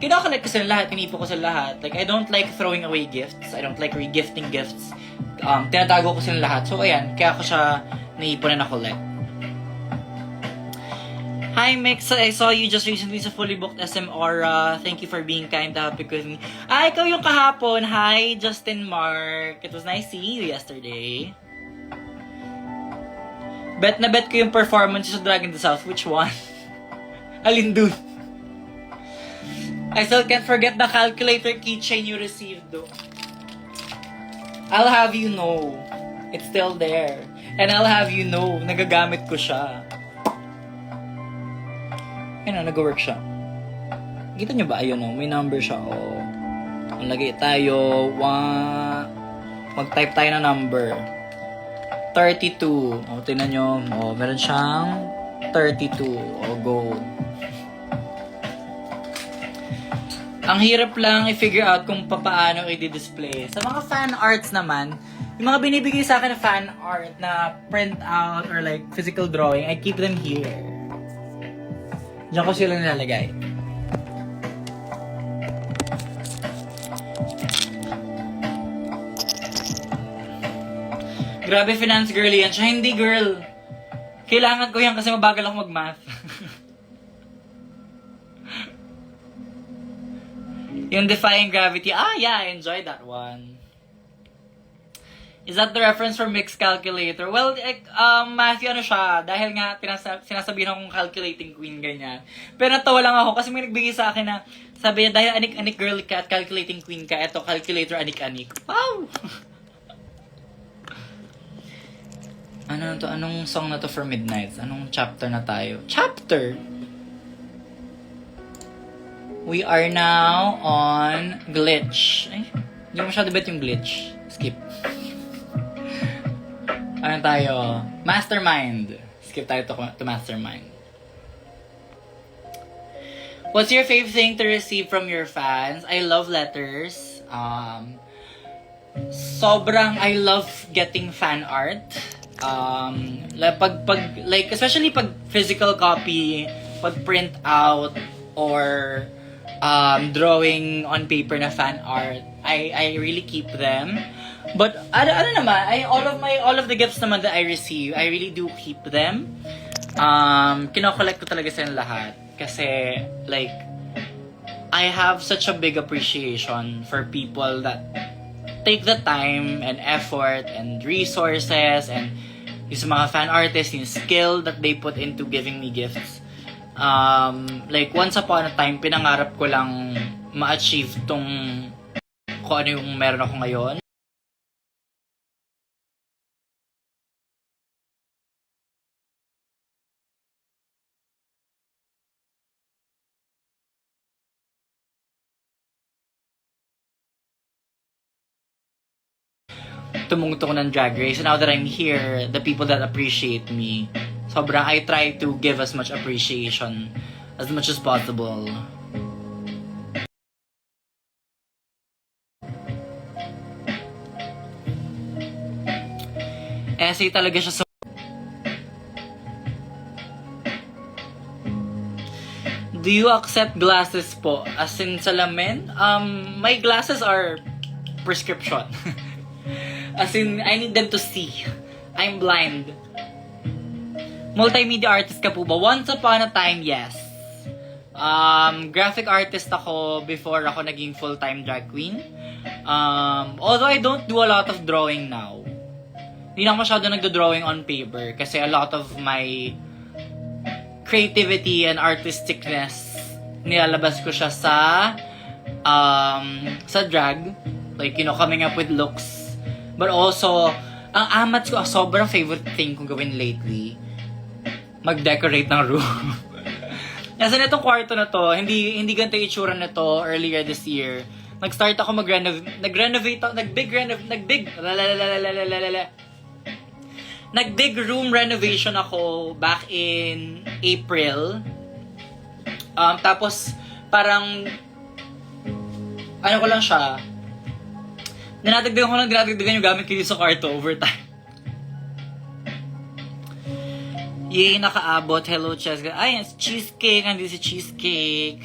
kinakollect ko sila lahat, pinipo ko sila lahat. Like, I don't like throwing away gifts. I don't like regifting gifts. Tinatago ko sila lahat. So, ayan, kaya ko siya naipon na na-collect. Hi, Mix. I saw you just recently sa fully booked SM Aura. Thank you for being kind to happy with me. Ikaw yung kahapon. Hi, Justin Mark. It was nice seeing you yesterday. Bet na bet ko yung performance sa Drag in the South. Which one? Alin dun? I still can't forget the calculator keychain you received though. I'll have you know, it's still there. And I'll have you know, nagagamit ko siya. Ayun, nag-work siya. Kita nyo ba? Ayun, may number siya. Lagay tayo, mag-type tayo na number. 32. Tingnan nyo. Meron siyang 32. Go. Ang hirap lang i-figure out kung paano i-display. Sa mga fan arts naman, Yung mga binibigay sa akin na fan art na print out or like physical drawing, I keep them here. Diyan ko sila nilalagay. Grabe, finance girl yan. Siya hindi girl. Kailangan ko yan kasi mabagal ako mag-math. Yung Defying Gravity. Ah, yeah, I enjoyed that one. Is that the reference for mixed calculator? Well, Matthew, ano siya, dahil nga sinasabihin akong calculating queen, ganyan. Pero natawa lang ako kasi may nagbigay sa akin na, sabi niya, dahil anik-anik girl ka at calculating queen ka, eto, calculator anik-anik. Wow! Ano to? Anong song na to for Midnights? Anong chapter na tayo? Chapter! We are now on Glitch. Ay, hindi mo masyado bet yung Glitch. Skip. Ano tayo? Mastermind. Skip tayo to Mastermind. What's your favorite thing to receive from your fans? I love letters. Sobrang I love getting fan art. Like especially pag physical copy, pag print out or drawing on paper na fan art, I really keep them. But ano naman, all of the gifts naman that I receive, I really do keep them. Kino-collect ko talaga sa lahat kasi like I have such a big appreciation for people that take the time and effort and resources and yung sa mga fan artists, yung skill that they put into giving me gifts. Like once upon a time, pinangarap ko lang ma-achieve tong kung ano yung meron ako ngayon. Tumungtong ng Drag Race. And now that I'm here, the people that appreciate me, sobrang I try to give as much appreciation as much as possible. Essay talaga siya sa... Do you accept glasses po? As in salamin? My glasses are prescription. As in, I need them to see. I'm blind. Multimedia artist ka po ba? Once upon a time, yes. Graphic artist ako before ako naging full-time drag queen. Although I don't do a lot of drawing now. Hindi na ako masyado nagdo-drawing on paper kasi a lot of my creativity and artisticness nilalabas ko siya sa drag. Like, coming up with looks. But also, ang amats ko, sobrang favorite thing kong gawin lately, mag-decorate ng room. Kasi nitong kwarto na to, hindi ganito yung itsura na to earlier this year. Nag-start ako nag-big room renovation ako back in April. Tapos, parang, ano ko lang siya, dinadagdagan yung gamit ko sa kwarto over time. Yay, nakaabot. Hello, Cheesecake. Ay, it's cheesecake. Hindi si cheesecake.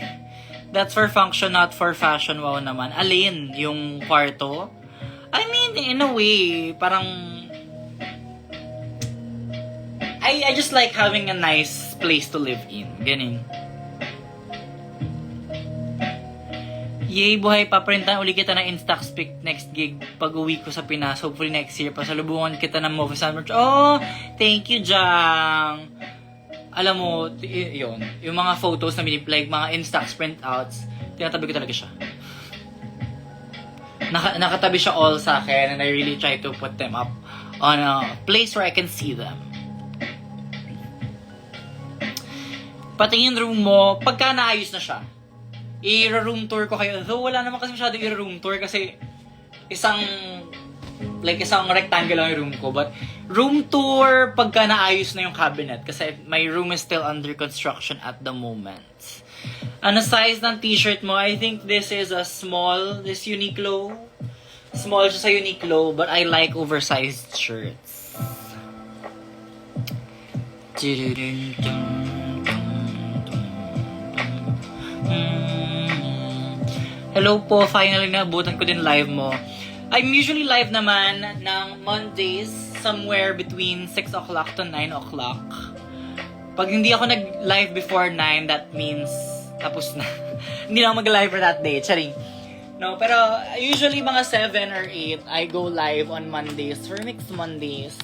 That's for function, not for fashion. Wow naman. Alin, yung kwarto? I mean, in a way, parang... I just like having a nice place to live in. Ganun. Yay, buhay, paprintan uli kita ng Instax pic next gig pag uwi ko sa Pinas. Hopefully next year. Pasalubungan kita ng Movie Sandwich. Oh, thank you, Jang. Alam mo, yun. Yung mga photos na like mga Instax printouts, tinatabi ko talaga siya. Nakatabi siya all sa akin and I really try to put them up on a place where I can see them. Pati yung room mo, pagka naayos na siya, i-room tour ko kayo. Though wala naman kasi masyado i-room tour kasi isang rectangle lang yung room ko. But room tour pagka naayos na yung cabinet kasi my room is still under construction at the moment. Ano size ng t-shirt mo? I think this is a small, this Uniqlo. Small siya sa Uniqlo, but I like oversized shirts. Hello po, finally naabutan ko din live mo. I'm usually live naman ng Mondays, somewhere between 6 o'clock to 9 o'clock. Pag hindi ako nag-live before 9, that means tapos na. Hindi na ako mag-live for that day. Charing. No, pero usually mga 7 or 8, I go live on Mondays for Mixed Mondays.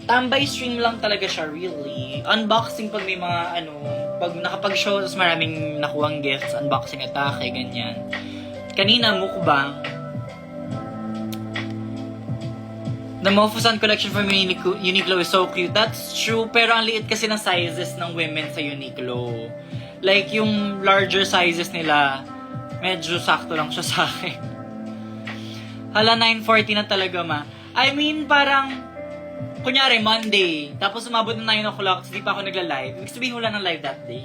Tambay stream lang talaga siya, really. Unboxing pag may mga, pag nakapag-show, tapos maraming nakuwang gifts, unboxing, atake, ganyan. Kanina, mukbang. The Mofusan collection from Uniqlo is so cute. That's true, pero ang liit kasi ng sizes ng women sa Uniqlo. Like, yung larger sizes nila, medyo sakto lang siya sa akin. Hala, 9:40 na talaga, ma. I mean, parang, kunyari, Monday, tapos umabot na 9 o'clock, hindi pa ako nagla-live. Ibig sabihin wala ng live that day.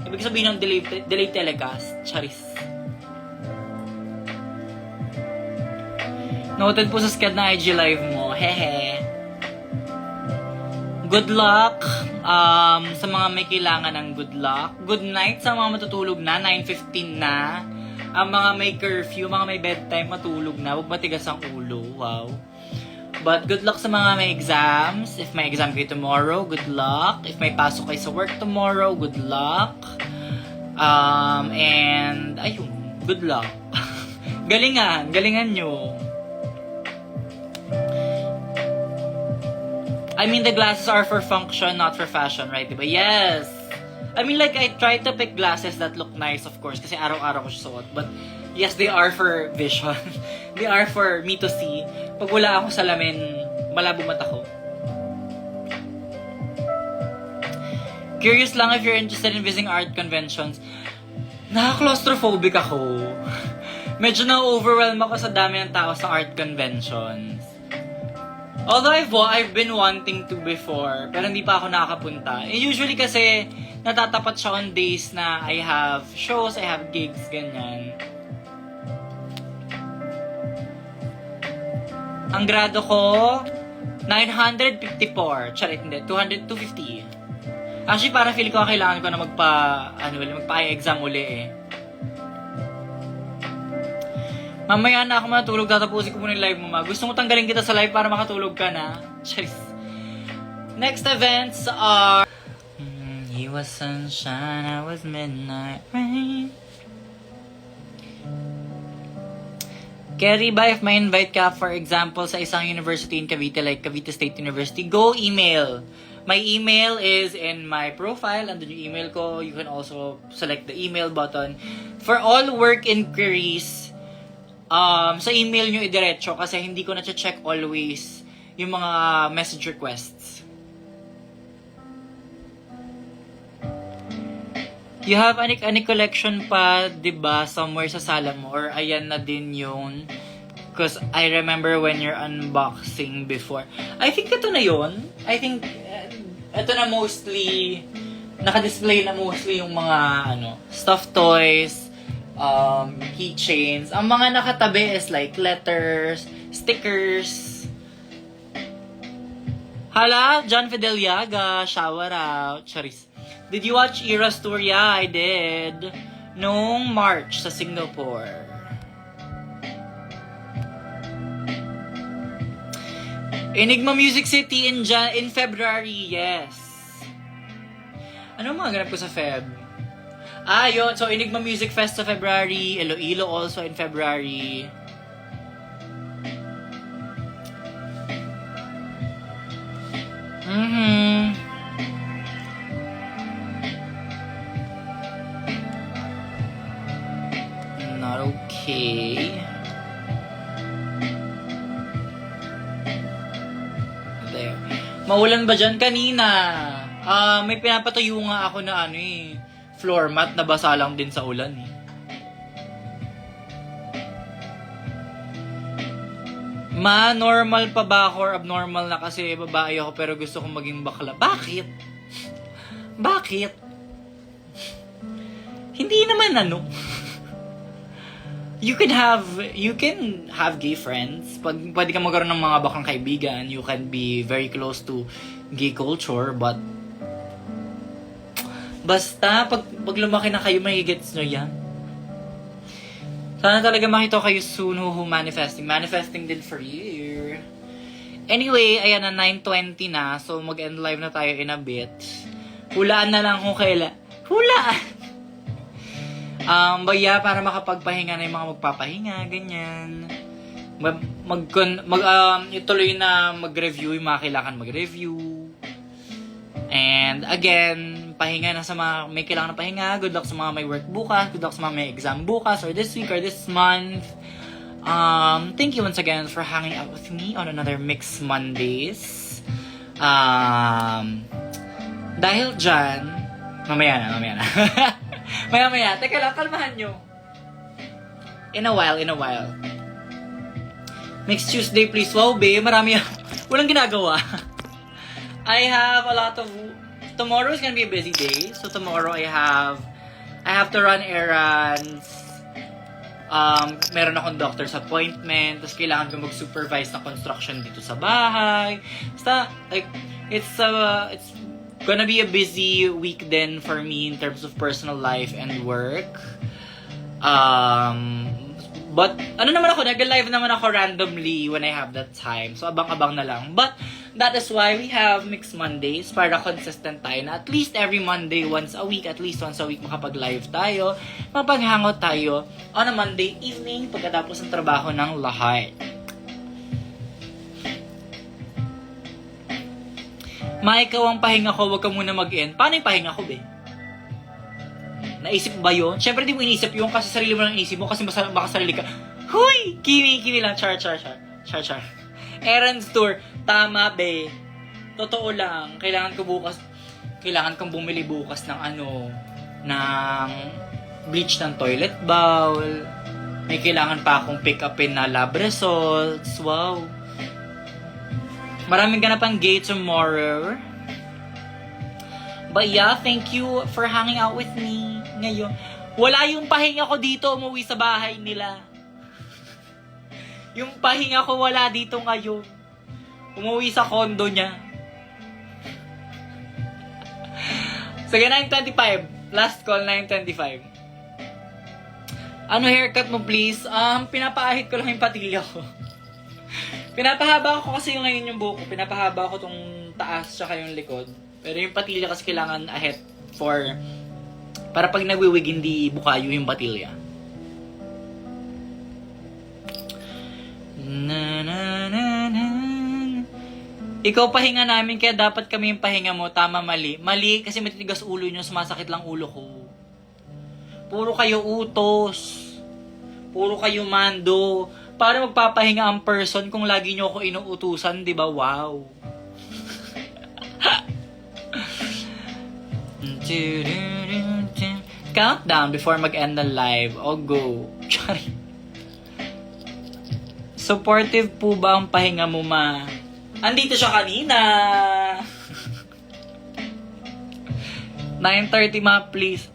Ibig sabihin ng delayed telecast. Charis. Noted po sa sked na IG live mo. Hehe. Good luck sa mga may kailangan ng good luck. Good night sa mga matutulog na. 9:15 na. Ang mga may curfew, mga may bedtime, matulog na. Huwag matigas ang ulo. Wow. But good luck sa mga may exams. If may exam kayo tomorrow, good luck. If may pasok kayo sa work tomorrow, good luck. And, ayun, good luck. Galingan nyo. I mean, the glasses are for function, not for fashion, right? Diba? Yes! I mean, like, I try to pick glasses that look nice, of course, kasi araw-araw ko siya suot. But, yes, they are for vision. They are for me to see. Pag wala akong salamin, malabo mata ko. Curious lang if you're interested in visiting art conventions. Nakaka-claustrophobic ako. Medyo na-overwhelm ako sa dami ng tao sa art conventions. Although I've been wanting to before, pero hindi pa ako nakakapunta. Usually kasi, natatapat siya on days na I have shows, I have gigs, ganyan. Ang grado ko, 954. Charit, hindi. 250. Actually, parang feel ko kailangan ko na magpa-exam uli eh. Mamaya na ako matulog, tatapusin ko muna yung live mo, ma. Gusto mo tanggalin kita sa live para makatulog ka na? Charis. Next events are... He was sunshine, I was midnight rain. Kerry ba, if may invite ka, for example, sa isang university in Cavite, like Cavite State University, go email. My email is in my profile, andun yung email ko. You can also select the email button. For all work inquiries, sa email nyo idiretso kasi hindi ko na-check always yung mga message requests. You have any collection pa, diba, somewhere sa sala mo? Or ayan na din yun? Because I remember when you're unboxing before. I think ito na yun. I think ito na mostly, naka-display na mostly yung mga stuffed toys, keychains. Ang mga nakatabi is like letters, stickers. Hala, John Fidel Yaga, shower out. Charis. Did you watch Eras Tour? Yeah, I did. Noong March sa Singapore. Enigma Music City in February, yes. Ano mga ganap ko sa Feb? Yun. So, Enigma Music Fest sa February. Iloilo also in February. Not okay. There. Maulan ba dyan kanina? May pinapatayo nga ako na floor mat, nabasa lang din sa ulan eh. Ma, normal pa ba ako or abnormal na kasi babae ako pero gusto kong maging bakla? Bakit? Bakit? Hindi naman you can have gay friends. Pwede ka magkaroon ng mga bakang kaibigan. You can be very close to gay culture, but basta, pag lumaki na kayo, mahigits nyo yan. Sana talaga makita kayo soon who manifesting. Manifesting din for you. Anyway, ayan na, 9:20 na. So, mag-end live na tayo in a bit. Hulaan na lang kung kailan. Hulaan! Para makapagpahinga na yung mga magpapahinga, ganyan. Ituloy na mag-review yung mga kailangan mag-review. And again, pahinga na sa mga may kailangan na pahinga. Good luck sa mga may work bukas. Good luck sa mga may exam bukas or this week or this month. Thank you once again for hanging out with me on another Mix Mondays. Dahil dyan, mamaya na. Maya. Teka lang, kalmahan nyo. In a while. Next Tuesday, please. Wow, babe. Marami. Walang ginagawa. I have a lot of... Tomorrow is gonna be a busy day. So tomorrow I have to run errands. Meron akong doctor's appointment. Tapos kailangan ko mag-supervise ng construction dito sa bahay. Basta, like, it's gonna be a busy week then for me in terms of personal life and work. But, nag-live naman ako randomly when I have that time. So, abang-abang na lang. But, that is why we have Mixed Mondays para consistent tayo na at least every Monday, once a week makapag-live tayo, mapag-hangout tayo on a Monday evening pagkatapos ng trabaho ng lahat. Ikaw ang pahinga ko, wag ka muna mag-end. Paano yung pahinga ko, be? Naisip ba yun? Siyempre, di mo inisip yun kasi sarili mo lang inisip mo kasi baka sarili ka. Huy! Kimi lang. Char. Errands tour. Tama, be. Totoo lang. Kailangan kong bumili bukas ng ng bleach ng toilet bowl. May kailangan pa akong pick upin na lab results. Wow. Maraming ganapang gay tomorrow. But yeah, thank you for hanging out with me ngayon. Wala yung pahinga ko dito, umuwi sa bahay nila. Yung pahinga ko wala dito ngayon. Umuwi sa condo niya. Sige, 9:25. Last call, 9:25. Haircut mo please? Pinapaahit ko lang yung patilya ko. Pinapahaba ko kasi ngayon yung buhok ko. Pinapahaba ko tong taas tsaka yung likod. Pero yung patilya kasi kailangan ahead para pag nagwiwig hindi bukayo yung patilya. Ikaw pahinga namin kaya dapat kami yung pahinga mo. Tama, mali. Mali kasi matitigas ulo nyo, sumasakit lang ulo ko. Puro kayo utos. Puro kayo mando. Para magpapahinga ang person kung lagi nyo ako inuutusan, di ba? Wow. Countdown before mag-end the live. O go. Supportive po ba ang pahinga mo, ma? Andito siya kanina. 9:30, ma, please.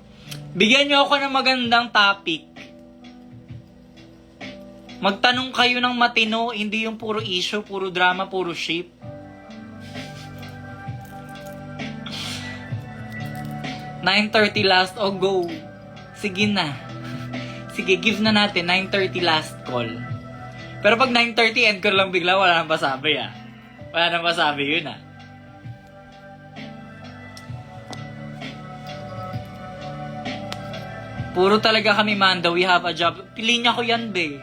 Bigyan niyo ako ng magandang topic. Magtanong kayo ng matino, hindi yung puro issue, puro drama, puro ship. $9:30 last, go. Sige na. Sige, give na natin, 9:30 last call. Pero pag 9:30, end ko lang bigla, wala nang masabi Wala nang masabi yun Puro talaga kami, Manda, we have a job. Linya ko yan, be.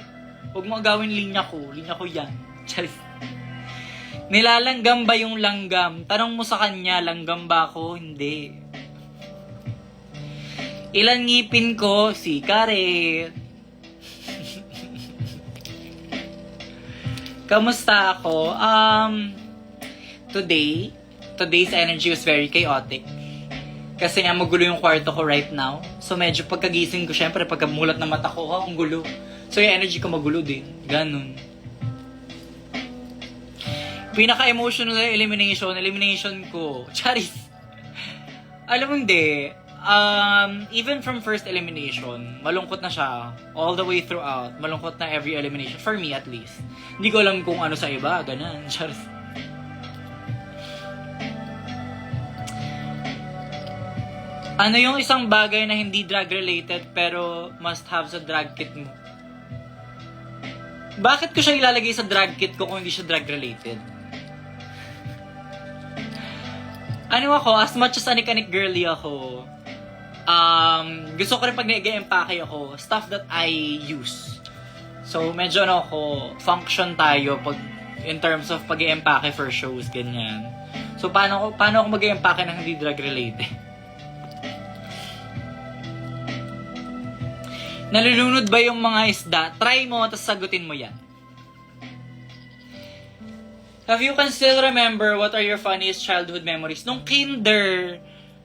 Huwag mo agawin linya ko. Linya ko yan. Charis. Nilalanggam ba yung langgam? Tanong mo sa kanya, langgam ba ako? Hindi. Ilan ngipin ko? Si Karet. Kamusta ako? Today's energy was very chaotic. Kasi nga magulo yung kwarto ko right now. So medyo pagkagising ko, syempre pagkamulat na mata ko, ang gulo. So yung energy ko magulo din. Ganun. Pinaka-emotional elimination ko. Charis. Alam mo hindi. even from first elimination, malungkot na siya. All the way throughout. Malungkot na every elimination. For me, at least. Hindi ko alam kung ano sa iba. Ganun. Ano yung isang bagay na hindi drag-related pero must have sa drag kit mo? Bakit ko siya ilalagay sa drag kit ko kung hindi siya drag-related? Ano ako, as much as anik-anik girly ako, gusto ko rin pag nag-empake ako, stuff that I use. So, medyo ano ako, function tayo pag in terms of pag-empake for shows, ganyan. So, paano ako mag-empake ng hindi drag-related? Nalulunod ba yung mga isda? Try mo, tapos sagutin mo yan. Have you can still remember what are your funniest childhood memories? Nung kinder,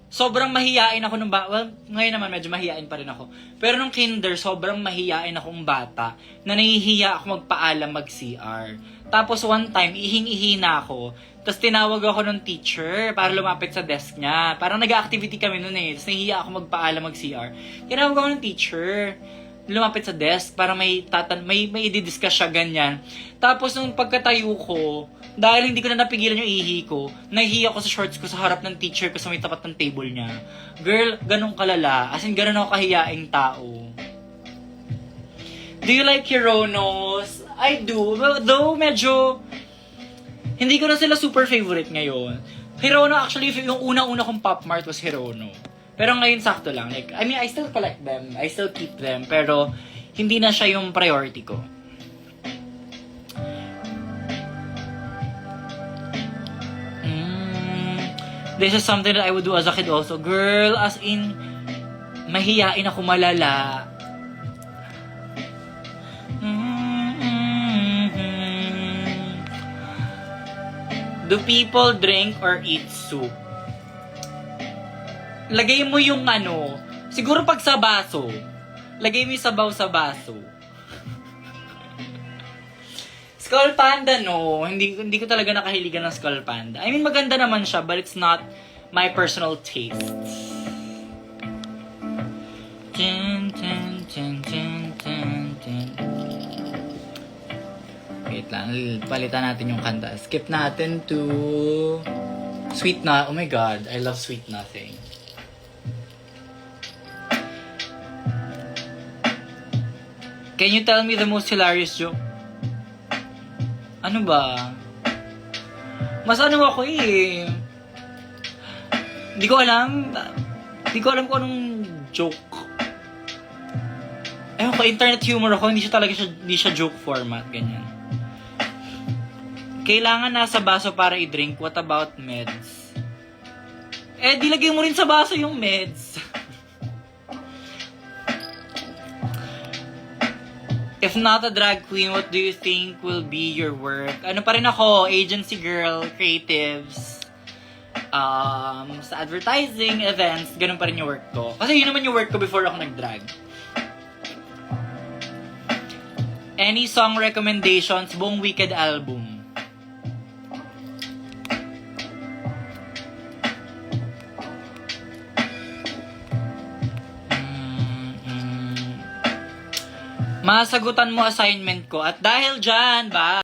sobrang mahiyain ako nung well, ngayon naman medyo mahiyain pa rin ako. Pero nung kinder, sobrang mahiyain akong bata na nahihiya ako magpaalam mag-CR. Tapos one time, ihing-ihi na ako. Tapos tinawag ako ng teacher para lumapit sa desk niya. Parang nag-activity kami nun eh. Tapos nahihiya ako magpaalam mag-CR. Tinawag ako ng teacher. Lumapit sa desk para may i-discuss siya ganyan. Tapos nung pagkatayo ko, dahil hindi ko na napigilan yung ihi ko, nahihi ako sa shorts ko sa harap ng teacher ko sa may tapat ng table niya. Girl, ganun kalala. As in, ganun ako kahiyaing tao. Do you like Hironos? I do. Though medyo hindi ko na sila super favorite ngayon. Hirono, actually, yung unang-una kong Pop Mart was Hirono. Pero ngayon, sakto lang. Like, I mean, I still collect them. I still keep them. Pero, hindi na siya yung priority ko. This is something that I would do as a kid also. Girl, as in, mahiyain ako malala. Do people drink or eat soup? Lagay mo yung ano, siguro pag sa baso. Lagay mo yung sabaw sa baso. Skull Panda, no. Hindi ko talaga nakahiligan ng Skull Panda. I mean, maganda naman siya, but it's not my personal taste. Wait lang, palitan natin yung kanta. Skip natin to Sweet Na. Oh my God, I love Sweet Nothing. Can you tell me the most hilarious joke? Ano ba? Mas ano ako eh. Hindi ko alam kung anong joke. Ewan ko, internet humor ako. Hindi siya joke format. Ganyan. Kailangan nasa baso para i-drink. What about meds? Eh, dilagay mo rin sa baso yung meds. If not a drag queen, what do you think will be your work? Ano pa rin ako, agency girl, creatives, sa advertising, events, ganun pa rin yung work ko. Kasi yun naman yung work ko before ako nag-drag. Any song recommendations, buong Wicked album? Masagutan mo assignment ko. At dahil dyan,